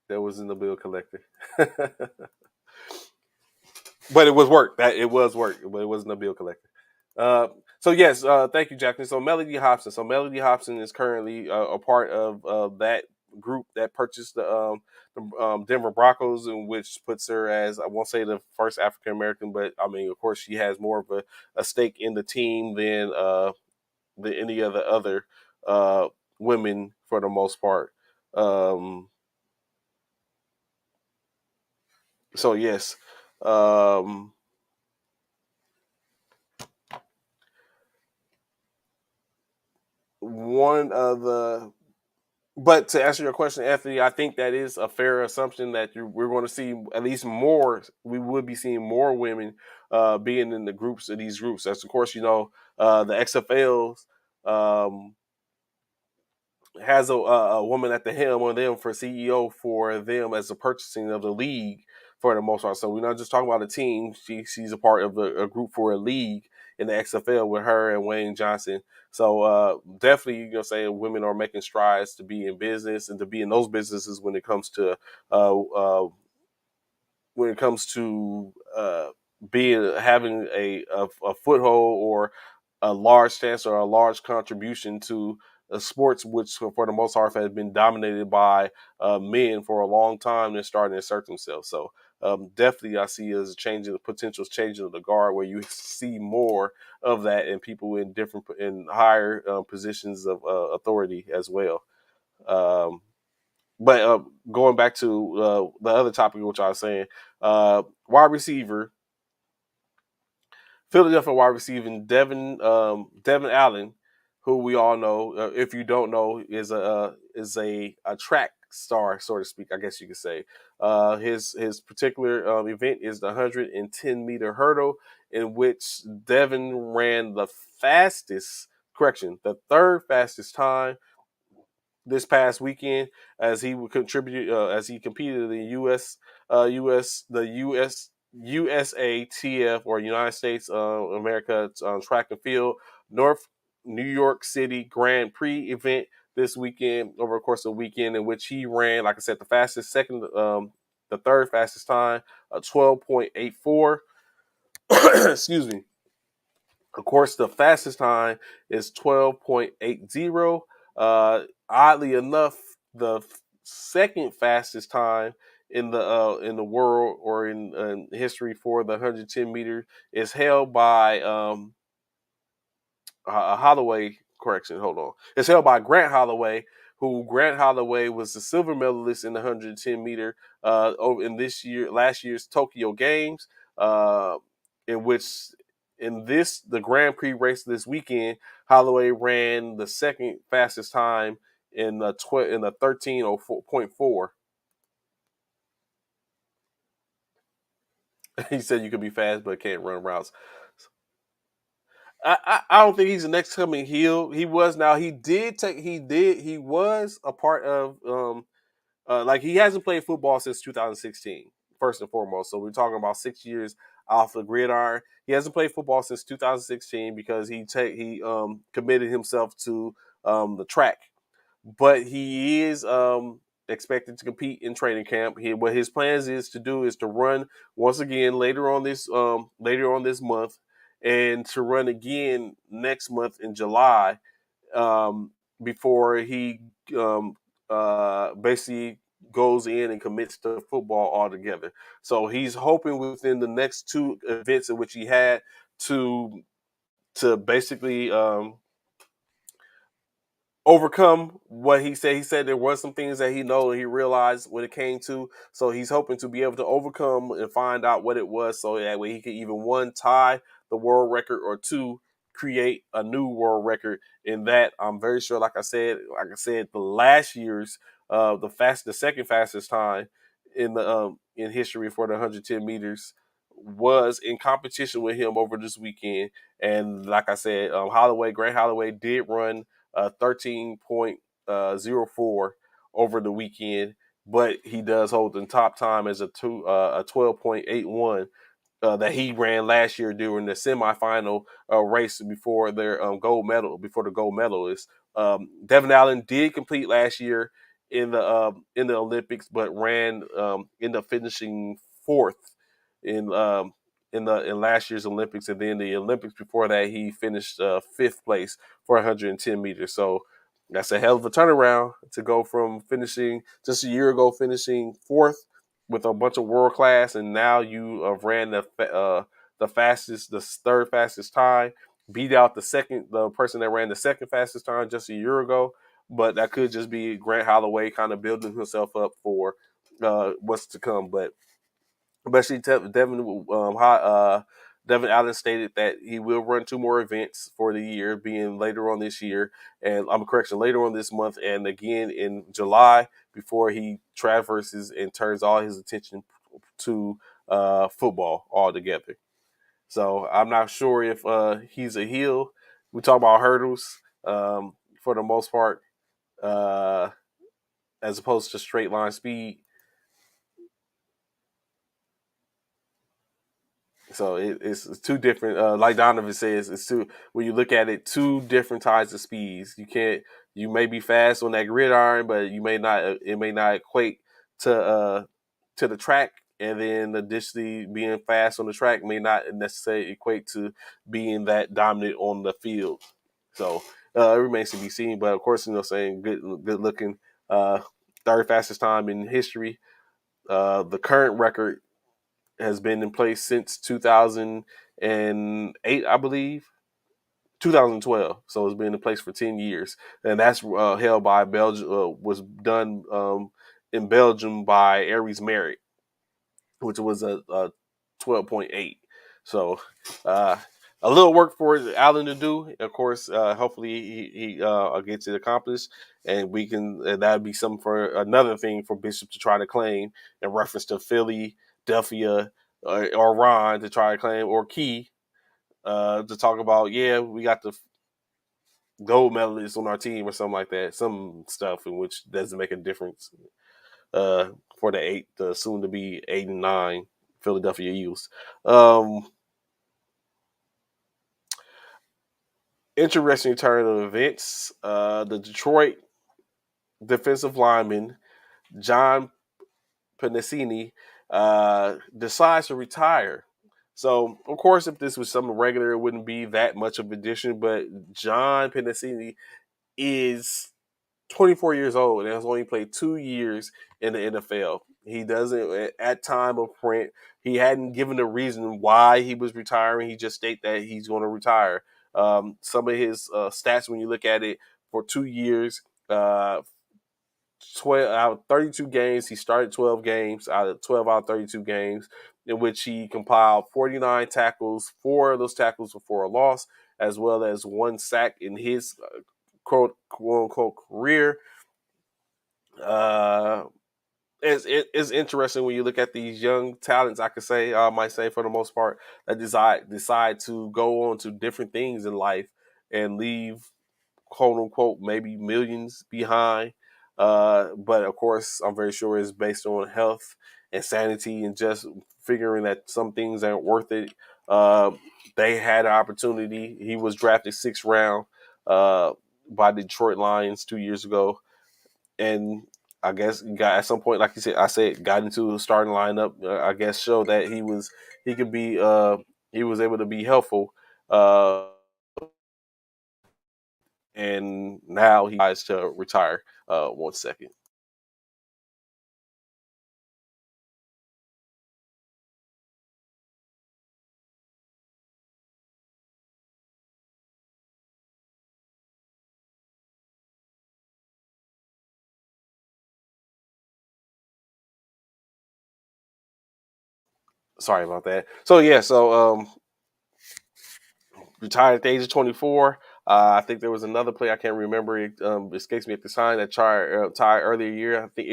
That wasn't a bill collector. But it was work. That it was work, but it wasn't a bill collector. Uh, so yes, thank you, Jackson. So Melody Hobson. So Melody Hobson is currently a part of that group that purchased the Denver Broncos, in which puts her as, I won't say the first African American, but I mean, of course, she has more of a stake in the team than any of the other women for the most part. Um, so yes. Um, One of the But to answer your question, Anthony, I think that is a fair assumption that we're going to see at least more. We would be seeing more women being in the groups of these groups. As of course, the XFLs um, has a woman at the helm on them for CEO for them as the purchasing of the league for the most part. So we're not just talking about a team. She's a part of a group for a league in the XFL with her and Wayne Johnson. So definitely, say women are making strides to be in business and to be in those businesses uh, uh, when it comes to being having a foothold or a large stance or a large contribution to sports, which for the most part has been dominated by men for a long time and starting to assert themselves. So definitely, I see as a change in the potential changing of the guard where you see more of that in people in different in higher positions of authority as well. Um, but going back to the other topic, which I was saying, wide receiver, Philadelphia wide receiver Devin Allen, who we all know, if you don't know, is a track star, so to speak. I guess you could say. His particular event is the 110-meter hurdle, in which Devin ran the fastest. Correction, the third fastest time this past weekend as he would contribute as he competed in the USATF or United States America track and field North New York City Grand Prix event this weekend over the course of the weekend in which he ran, like I said, the third fastest time, 12.84. Excuse me. Of course, the fastest time is 12.80. Oddly enough, the second fastest time in the world or in history for the 110 meter is held by Holloway. Correction, hold on. It's held by Grant Holloway, who Grant Holloway was the silver medalist in the 110 meter over in last year's Tokyo Games, in which the Grand Prix race this weekend, Holloway ran the second fastest time in the 13:04.4. He said you could be fast but can't run routes. I don't think he's the next coming heel. He was now. He was a part of like he hasn't played football since 2016. First and foremost, so we're talking about 6 years off the gridiron. He hasn't played football since 2016 because he committed himself to the track, but he is expected to compete in training camp. What his plans is to do is to run once again later on this month, and to run again next month in July, before he um, basically goes in and commits to football altogether. So he's hoping within the next two events in which he had to basically overcome what he said. He said there was some things that he realized when it came to. So he's hoping to be able to overcome and find out what it was, so that way he could even one tie the world record or two create a new world record. In that, I'm very sure, like I said, the last year's the second fastest time in history for the 110 meters was in competition with him over this weekend. And like I said, Grant Holloway did run 13.04 over the weekend, but he does hold the top time as a 12.81. that he ran last year during the semifinal race before their gold medal, before the gold medalists. Devin Allen did complete last year in the Olympics, but ran ended up finishing fourth in in last year's Olympics, and then the Olympics before that he finished fifth place for 110 meters. So that's a hell of a turnaround to go from finishing just a year ago, finishing fourth with a bunch of world class, and now you ran the fastest, the third fastest time, beat out the person that ran the second fastest time just a year ago. But that could just be Grant Holloway kind of building himself up for what's to come. But Devin Allen stated that he will run two more events for the year, being later on this year, and I'm correction, later on this month, and again in July before he traverses and turns all his attention to football altogether. So I'm not sure if he's a heel. We talk about hurdles for the most part, uh, as opposed to straight line speed. So it's two different. Like Donovan says, it's two. When you look at it, two different types of speeds. You can't. You may be fast on that gridiron, but you may not. It may not equate to the track. And then additionally, being fast on the track may not necessarily equate to being that dominant on the field. So it remains to be seen. But of course, saying good looking. Third fastest time in history. The current record has been in place since 2008, I believe. 2012, so it's been in place for 10 years, and that's held by Belgium. Was done in Belgium by Aries Merrick, which was a 12.8. So uh, a little work for Allen to do. Of course, hopefully he gets it accomplished, and we can. And that'd be something for another thing for Bishop to try to claim in reference to Philly, Delphia, or Ron to try to claim, or Key to talk about. Yeah, we got the gold medalists on our team or something like that. Some stuff in which doesn't make a difference uh, for the soon to be 8 and 9 Philadelphia Eagles. Um, Interesting turn of events. The Detroit defensive lineman John Penisini decides to retire. So, of course, if this was something regular, it wouldn't be that much of an addition. But John Penisini is 24 years old and has only played 2 years in the NFL. He doesn't, at time of print, he hadn't given a reason why he was retiring. He just stated that he's going to retire. Some of his stats, when you look at it, for 2 years, 12 out of 32 games, he started 12 games out of 12 out of 32 games, in which he compiled 49 tackles. Four of those tackles were for a loss, as well as one sack in his quote unquote career. Uh, it's interesting when you look at these young talents. I might say for the most part, that decide to go on to different things in life and leave quote unquote maybe millions behind. But of course, I'm very sure it's based on health and sanity and just figuring that some things aren't worth it. Uh, they had an opportunity. He was drafted sixth round by the Detroit Lions 2 years ago, and I guess got at some point, like you said, got into the starting lineup. I guess showed that he could be he was able to be helpful. Uh, and now he decides to retire. 1 second. Sorry about that. So yeah, retired at the age of 24. I think there was another play I can't remember. It escapes me at the time that tied earlier year. I think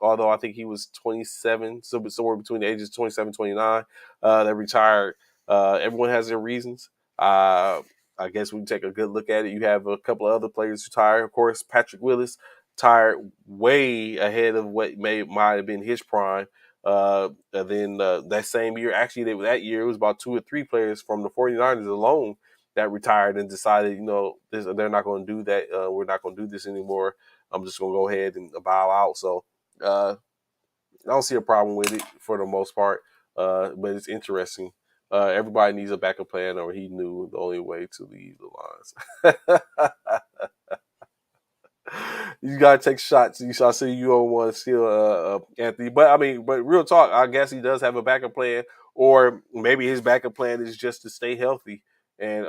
although I think he was 27, so somewhere between the ages of 27 29, that retired. Everyone has their reasons. Uh, I guess we can take a good look at it. You have a couple of other players retired. Of course, Patrick Willis tired way ahead of what might have been his prime. And then that same year, actually, that year, it was about 2 or 3 players from the 49ers alone that retired and decided, they're not going to do that. We're not going to do this anymore. I'm just going to go ahead and bow out. So I don't see a problem with it for the most part, but it's interesting. Everybody needs a backup plan, or he knew the only way to leave the lines. You gotta take shots. I see you don't want to steal Anthony, but I mean, but real talk, I guess he does have a backup plan, or maybe his backup plan is just to stay healthy and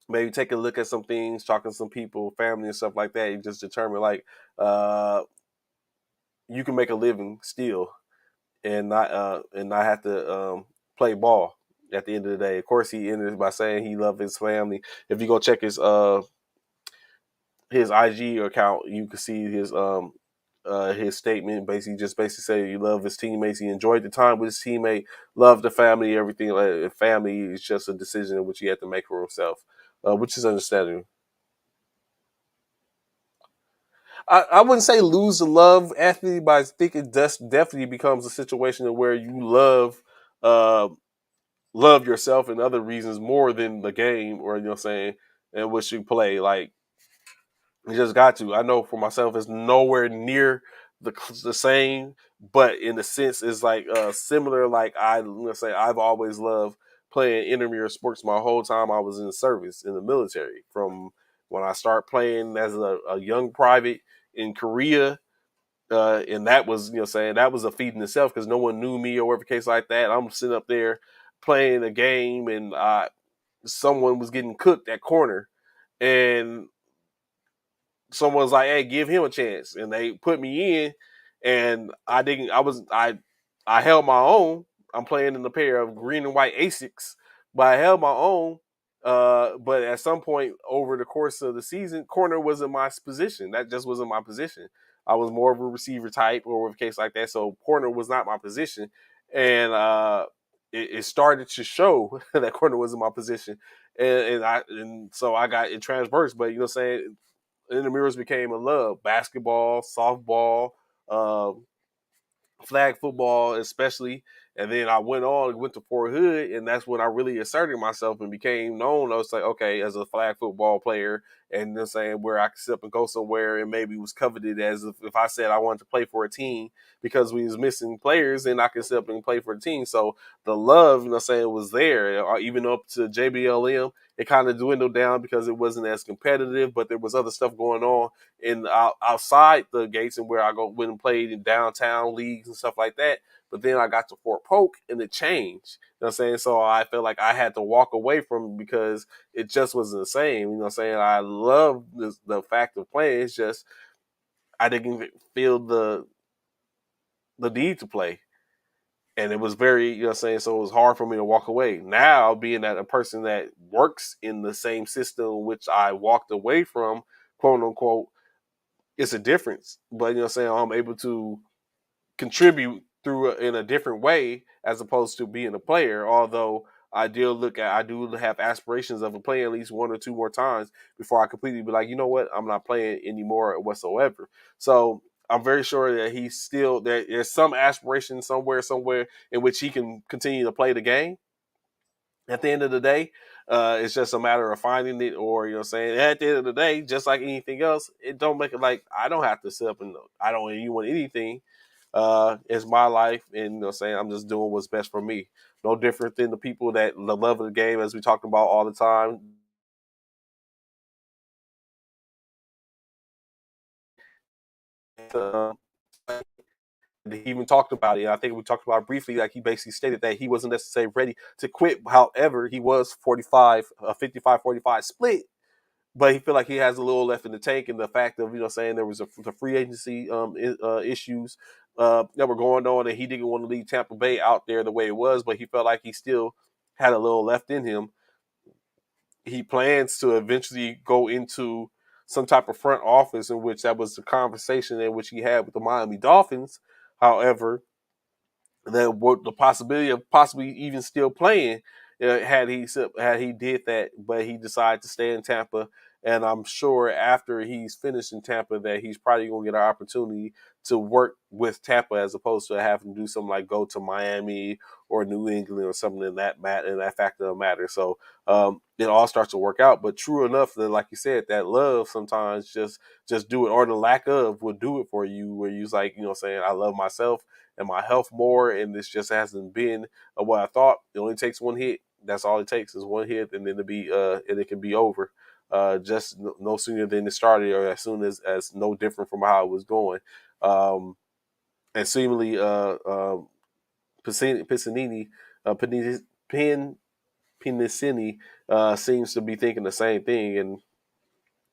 maybe take a look at some things, talking to some people, family and stuff like that, and just determine like you can make a living still and not have to play ball at the end of the day. Of course, he ended by saying he loved his family. If you go check his IG account, you can see his statement. Basically say he loved his teammates. He enjoyed the time with his teammate, loved the family, everything. Like, family is just a decision which he had to make for himself, which is understandable. I wouldn't say lose the love, Anthony, but I think it definitely becomes a situation where you uh, love yourself and other reasons more than the game, or saying, in which you play. Like, you just got to. I know for myself, it's nowhere near the same, but in a sense, it's like similar. Like say, I've always loved playing intramural sports my whole time I was in the service in the military. From when I started playing as a young private in Korea, and that was saying that was a feat in itself because no one knew me or whatever case like that. I'm sitting up there playing a game, and someone was getting cooked at corner, and someone's like, "Hey, give him a chance," and they put me in, and I didn't. I held my own. I'm playing in a pair of green and white Asics, but I held my own. But at some point over the course of the season, corner wasn't my position. That just wasn't my position. I was more of a receiver type or a case like that. So corner was not my position, and it started to show that corner wasn't my position, and so I got it transversed. But saying and the mirrors became a love. Basketball, softball, um, flag football, especially. And then I went to Fort Hood, and that's when I really asserted myself and became known. I was like, okay, as a flag football player, and then saying where I could sit up and go somewhere, and maybe was coveted as if I said I wanted to play for a team because we was missing players, and I could sit up and play for a team. So the love, saying was there, even up to JBLM. It kind of dwindled down because it wasn't as competitive, but there was other stuff going on outside the gates and where I went and played in downtown leagues and stuff like that. But then I got to Fort Polk and it changed. You know what I'm saying? So I felt like I had to walk away from it because it just wasn't the same. You know what I'm saying? I love the fact of playing. It's just I didn't feel the need to play. And it was very, you know what I'm saying? So it was hard for me to walk away. Now, being that a person that works in the same system which I walked away from, quote unquote, it's a difference. But you know what I'm saying? I'm able to contribute through in a different way as opposed to being a player. Although I do have aspirations of playing at least 1 or 2 more times before I completely be like, you know what, I'm not playing anymore whatsoever. So I'm very sure that there's some aspiration somewhere in which he can continue to play the game. At the end of the day, it's just a matter of finding it, or saying at the end of the day, just like anything else, it don't make it like I don't have to sit up and I don't you want anything. It's my life, and saying I'm just doing what's best for me. No different than the people that the love of the game, as we talk about all the time. Uh, he even talked about it. I think we talked about it briefly. Like he basically stated that he wasn't necessarily ready to quit. However, he was 45, 55-45 split, but he feel like he has a little left in the tank, and the fact of saying there was the free agency issues that were going on, and he didn't want to leave Tampa Bay out there the way it was, but he felt like he still had a little left in him. He plans to eventually go into some type of front office, in which that was the conversation in which he had with the Miami Dolphins. However, the possibility of possibly even still playing had he did that, but he decided to stay in Tampa And I'm sure after he's finished in Tampa that he's probably going to get an opportunity to work with Tampa as opposed to having to do something like go to Miami or New England or something in that factor of matter. So it all starts to work out. But true enough that, like you said, that love sometimes just do it, or the lack of will do it for you. Where you's like, saying I love myself and my health more, and this just hasn't been what I thought. It only takes one hit. That's all it takes is one hit, and then and it can be over. Just no sooner than it started, or as soon as no different from how it was going. And seemingly, Piscinini, Pinicini seems to be thinking the same thing, and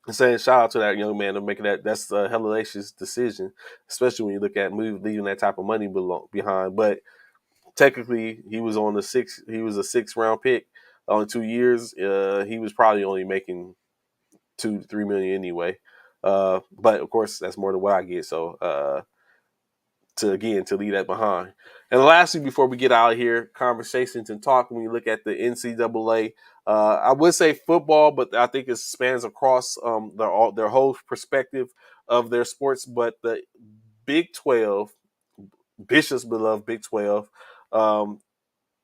saying shout out to that young man of making that. That's a hellacious decision, especially when you look at leaving that type of money behind. But technically, he was on the six. He was a 6th-round pick on 2 years. He was probably only making 2 to 3 million anyway. But of course, that's more than what I get. So to leave that behind. And lastly, before we get out of here, conversations and talk. When you look at the NCAA, I would say football, but I think it spans across their whole perspective of their sports. But the Big 12, Bishop's beloved Big 12.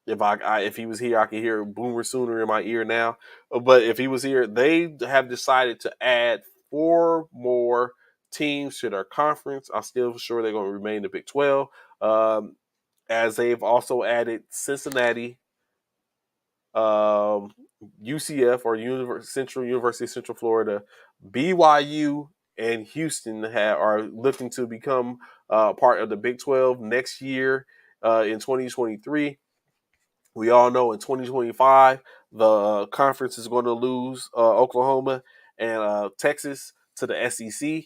If he was here, I could hear Boomer Sooner in my ear now. But if he was here, they have decided to add 4 more teams to their conference. I'm still sure they're going to remain the Big 12, as they've also added Cincinnati, UCF or University of Central Florida, BYU, and Houston are looking to become part of the Big 12 next year in 2023. We all know in 2025, the conference is going to lose Oklahoma and Texas to the SEC.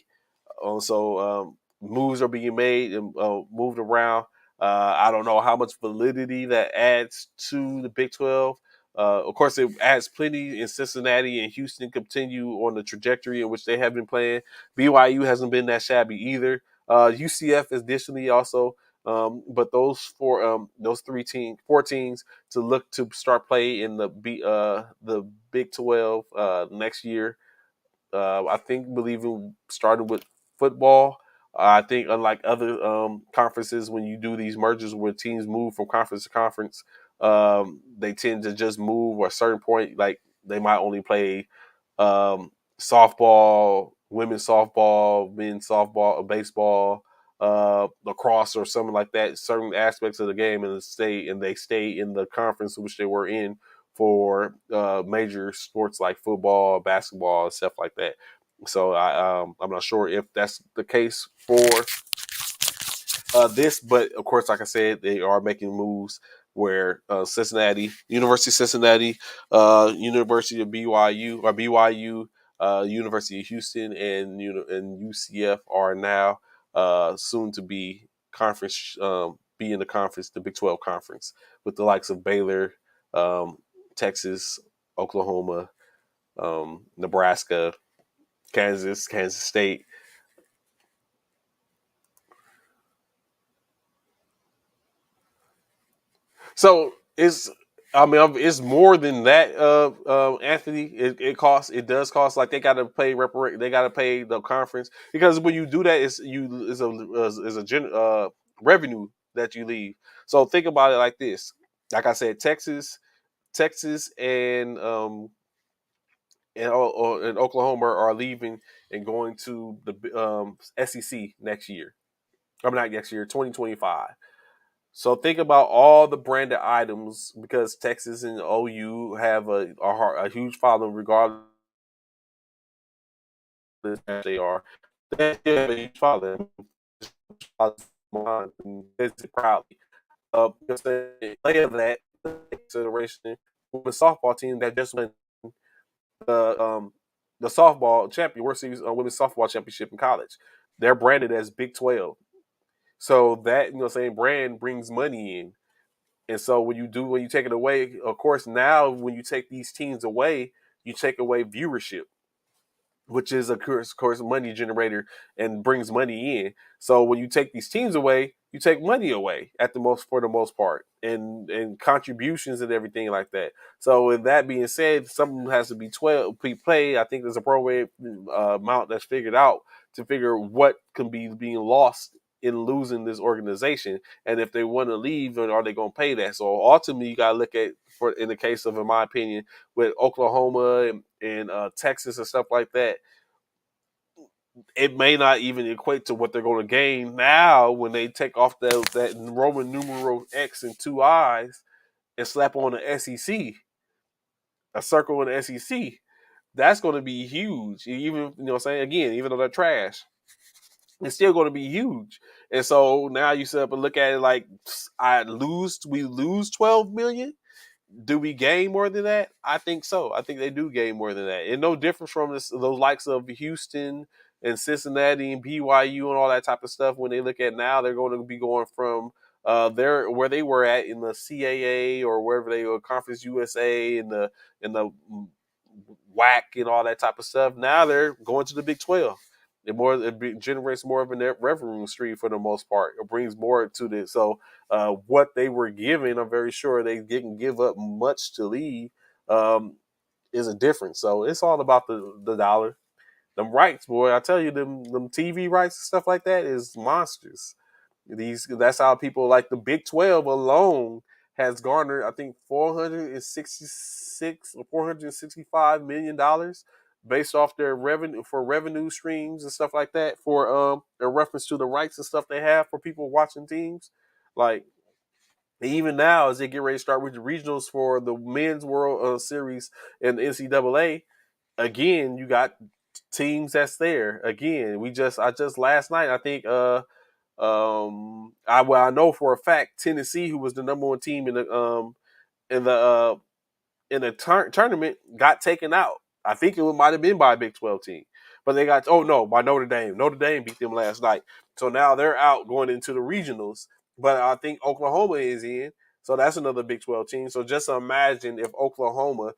So moves are being made and moved around. I don't know how much validity that adds to the Big 12. Of course, it adds plenty in Cincinnati and Houston continue on the trajectory in which they have been playing. BYU hasn't been that shabby either. UCF additionally also, but those 4 teams to look to start play in the Big 12 next year. I believe it started with football. I think unlike other conferences, when you do these mergers where teams move from conference to conference, they tend to just move at a certain point. Like they might only play softball, women's softball, men's softball, baseball, lacrosse, or something like that. Certain aspects of the game, and they stay in the conference which they were in for major sports like football, basketball, and stuff like that. So I'm not sure if that's the case for this, but of course, like I said, they are making moves where University of Cincinnati, University of BYU, University of Houston, and UCF are now soon to be be in the conference, the Big 12 conference, with the likes of Baylor, Texas, Oklahoma, Nebraska, Kansas State. So it's more than that. Anthony, it does cost. Like they got to pay they got to pay the conference, because when you do that, it's a revenue that you leave. So think about it like this. Like I said, Texas, and Oklahoma are leaving and going to the SEC next year. I'm not next year, 2025. So think about all the branded items, because Texas and OU have a huge following, regardless of who they are. They have a huge following. And visit proudly. Because they play of that consideration, women's softball team that just won the softball champion, World Series women's softball championship in college. They're branded as Big 12. So that brand brings money in. And so when you take it away, of course, now when you take these teams away, you take away viewership, which is of course money generator and brings money in. So when you take these teams away, you take money away for the most part. and contributions and everything like that. So with that being said, something has to be 12 play. I think there's a appropriate amount that's figured out to figure what can be being lost in losing this organization, and if they want to leave, are they going to pay that? So ultimately, you got to look at, for in the case of, in my opinion, with Oklahoma and Texas and stuff like that, it may not even equate to what they're going to gain now when they take off that Roman numeral X and two eyes and slap on the SEC, a circle in the SEC. That's going to be huge. Even, you know what I'm saying, again, even though they're trash, it's still going to be huge. And so now you sit up and look at it like, we lose 12 million. Do we gain more than that? I think so. I think they do gain more than that. And no different from those likes of Houston and Cincinnati and BYU and all that type of stuff. When they look at now, they're going to be going from where they were at in the CAA or wherever they were, Conference USA and the WAC and all that type of stuff. Now they're going to the Big 12. It generates more of a revenue stream for the most part. It brings more to this. So what they were given, I'm very sure they didn't give up much to leave. Is a difference. So it's all about the dollar. Them rights, boy. I tell you, them TV rights and stuff like that is monsters. That's how people like the Big 12 alone has garnered, I think, $465 million based off their revenue streams and stuff like that, for in reference to the rights and stuff they have for people watching teams. Like, even now, as they get ready to start with the regionals for the men's World Series and the NCAA, again, you got teams that's there. Again, I just last night, I think I know for a fact Tennessee, who was the number one team in the tournament, got taken out. I think it might have been by a Big 12 team, but they got, oh no, by Notre Dame. Notre Dame beat them last night, so now they're out going into the regionals. But I think Oklahoma is in, so that's another Big 12 team. So just imagine if Oklahoma,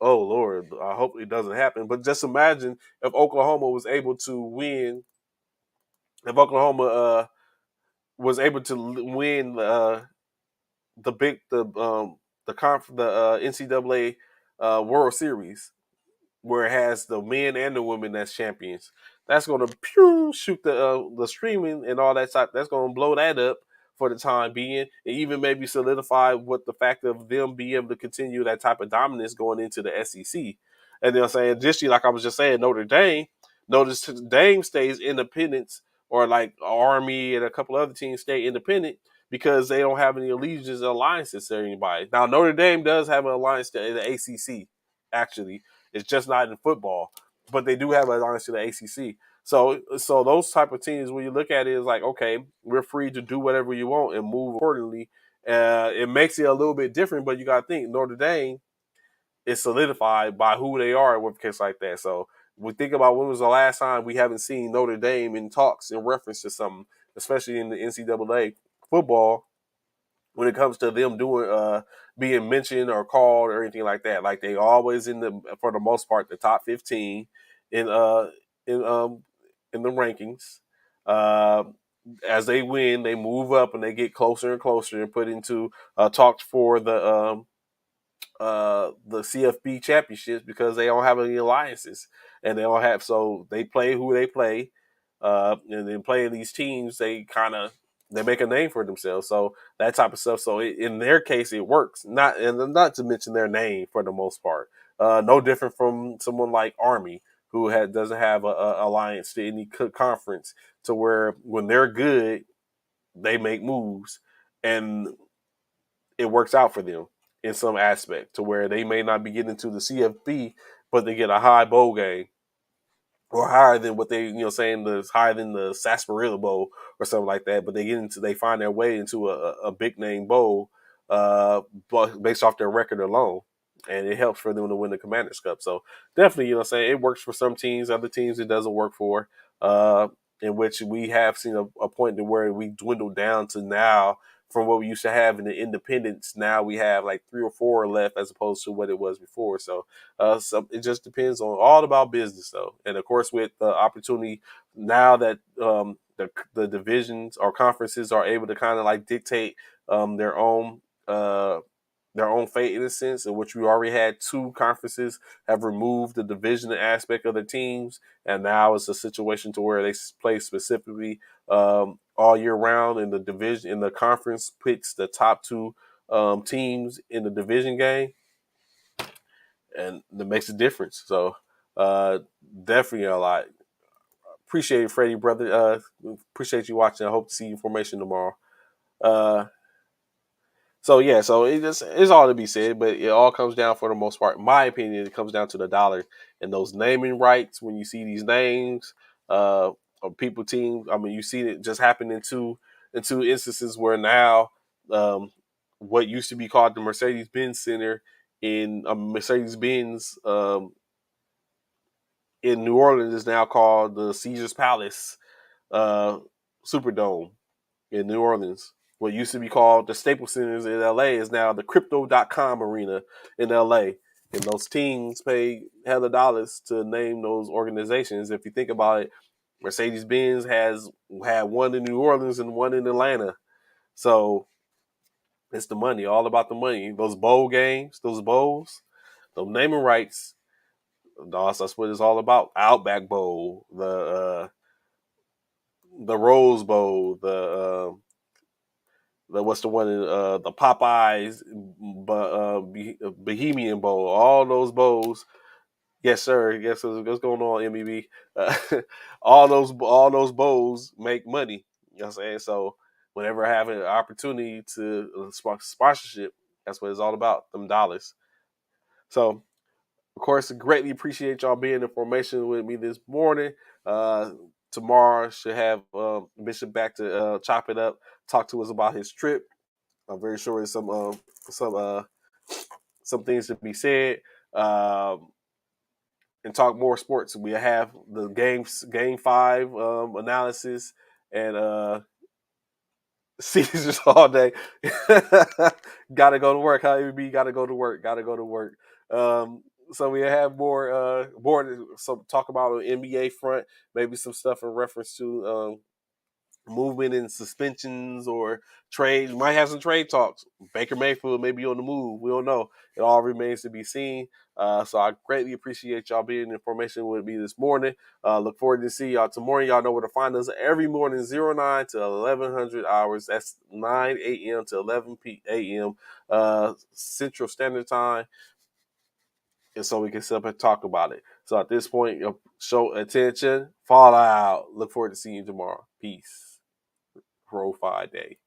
oh Lord, I hope it doesn't happen, but just imagine if Oklahoma was able to win, if Oklahoma was able to win the big the NCAA World Series, where it has the men and the women as champions. That's going to shoot the streaming and all that type. That's going to blow that up for the time being, and even maybe solidify what the fact of them being able to continue that type of dominance going into the SEC. And then I'm saying, just like I was just saying, Notre Dame stays independent, or like Army and a couple other teams stay independent because they don't have any allegiance or alliances to anybody. Now Notre Dame does have an alliance to the ACC, actually. It's just not in football, but they do have an alliance to the ACC. So those type of teams, when you look at it, is like, okay, we're free to do whatever you want and move accordingly. It makes it a little bit different, but you got to think Notre Dame is solidified by who they are with case like that. So we think about, when was the last time we haven't seen Notre Dame in talks in reference to something, especially in the NCAA football, when it comes to them doing being mentioned or called or anything like that. Like, they always for the most part, the top 15 in in um in the rankings. Uh, as they win, they move up and they get closer and closer and put into talks for the CFB championships, because they don't have any alliances, and so they play who they play, and then playing these teams, they make a name for themselves. So that type of stuff. So in their case, it works. Not to mention their name for the most part. No different from someone like Army, who doesn't have a alliance to any conference, to where when they're good, they make moves, and it works out for them in some aspect, to where they may not be getting to the CFP, but they get a high bowl game, or higher than what they, saying, the higher than the Sarsaparilla Bowl or something like that. But they find their way into a big name bowl, based off their record alone, and it helps for them to win the Commanders Cup. So definitely, saying, it works for some teams, other teams it doesn't work for. In which we have seen a point to where we dwindle down to now, from what we used to have in the independents. Now we have like 3 or 4 left, as opposed to what it was before. So it just depends on, all about business, though. And of course, with the opportunity now that the divisions or conferences are able to kind of like dictate their own their own fate in a sense, in which we already had two conferences have removed the division aspect of the teams, and now it's a situation to where they play specifically all year round. In the division, in the conference, picks the top two teams in the division game, and that makes a difference. So uh, definitely a lot. Appreciate it, Freddie, brother. Appreciate you watching. I hope to see you in formation tomorrow. Uh, So yeah, so it's all to be said, but it all comes down for the most part. In my opinion, it comes down to the dollar and those naming rights. When you see these names of people teams, I mean, you see it just happen in two instances where now um, what used to be called the Mercedes Benz Center in Mercedes Benz in New Orleans is now called the Caesar's Palace uh, Superdome in New Orleans. What used to be called the Staples Centers in LA is now the Crypto.com Arena in LA. And those teams pay hella dollars to name those organizations. If you think about it, Mercedes Benz has had one in New Orleans and one in Atlanta. So it's the money, all about the money. Those bowl games, those bowls, those naming rights, that's what it's all about. Outback Bowl, the Rose Bowl, the what's the one in the Popeyes, Bohemian Bowl, all those bowls. Yes, sir. Yes, sir. What's going on, MEB? Uh, all those bowls make money. You know what I'm saying? So whenever I have an opportunity to sponsorship, that's what it's all about. Them dollars. So of course, greatly appreciate y'all being in formation with me this morning. Uh, Tomorrow should have Bishop back to chop it up, talk to us about his trip. I'm very sure there's some some things to be said, um, and talk more sports. We have the game five analysis and Caesars all day. Gotta go to work. How you gotta go to work. Gotta go to work. So we have more some talk about on NBA front, maybe some stuff in reference to movement and suspensions or trades. We might have some trade talks. Baker Mayfield may be on the move. We don't know. It all remains to be seen. So I greatly appreciate y'all being in formation with me this morning. Look forward to see y'all tomorrow. Y'all know where to find us every morning, 09 to 1100 hours. That's 9 a.m. to 11 a.m. Central Standard Time. And so we can sit up and talk about it. So at this point, show attention, fall out. Look forward to seeing you tomorrow. Peace. Profile Day.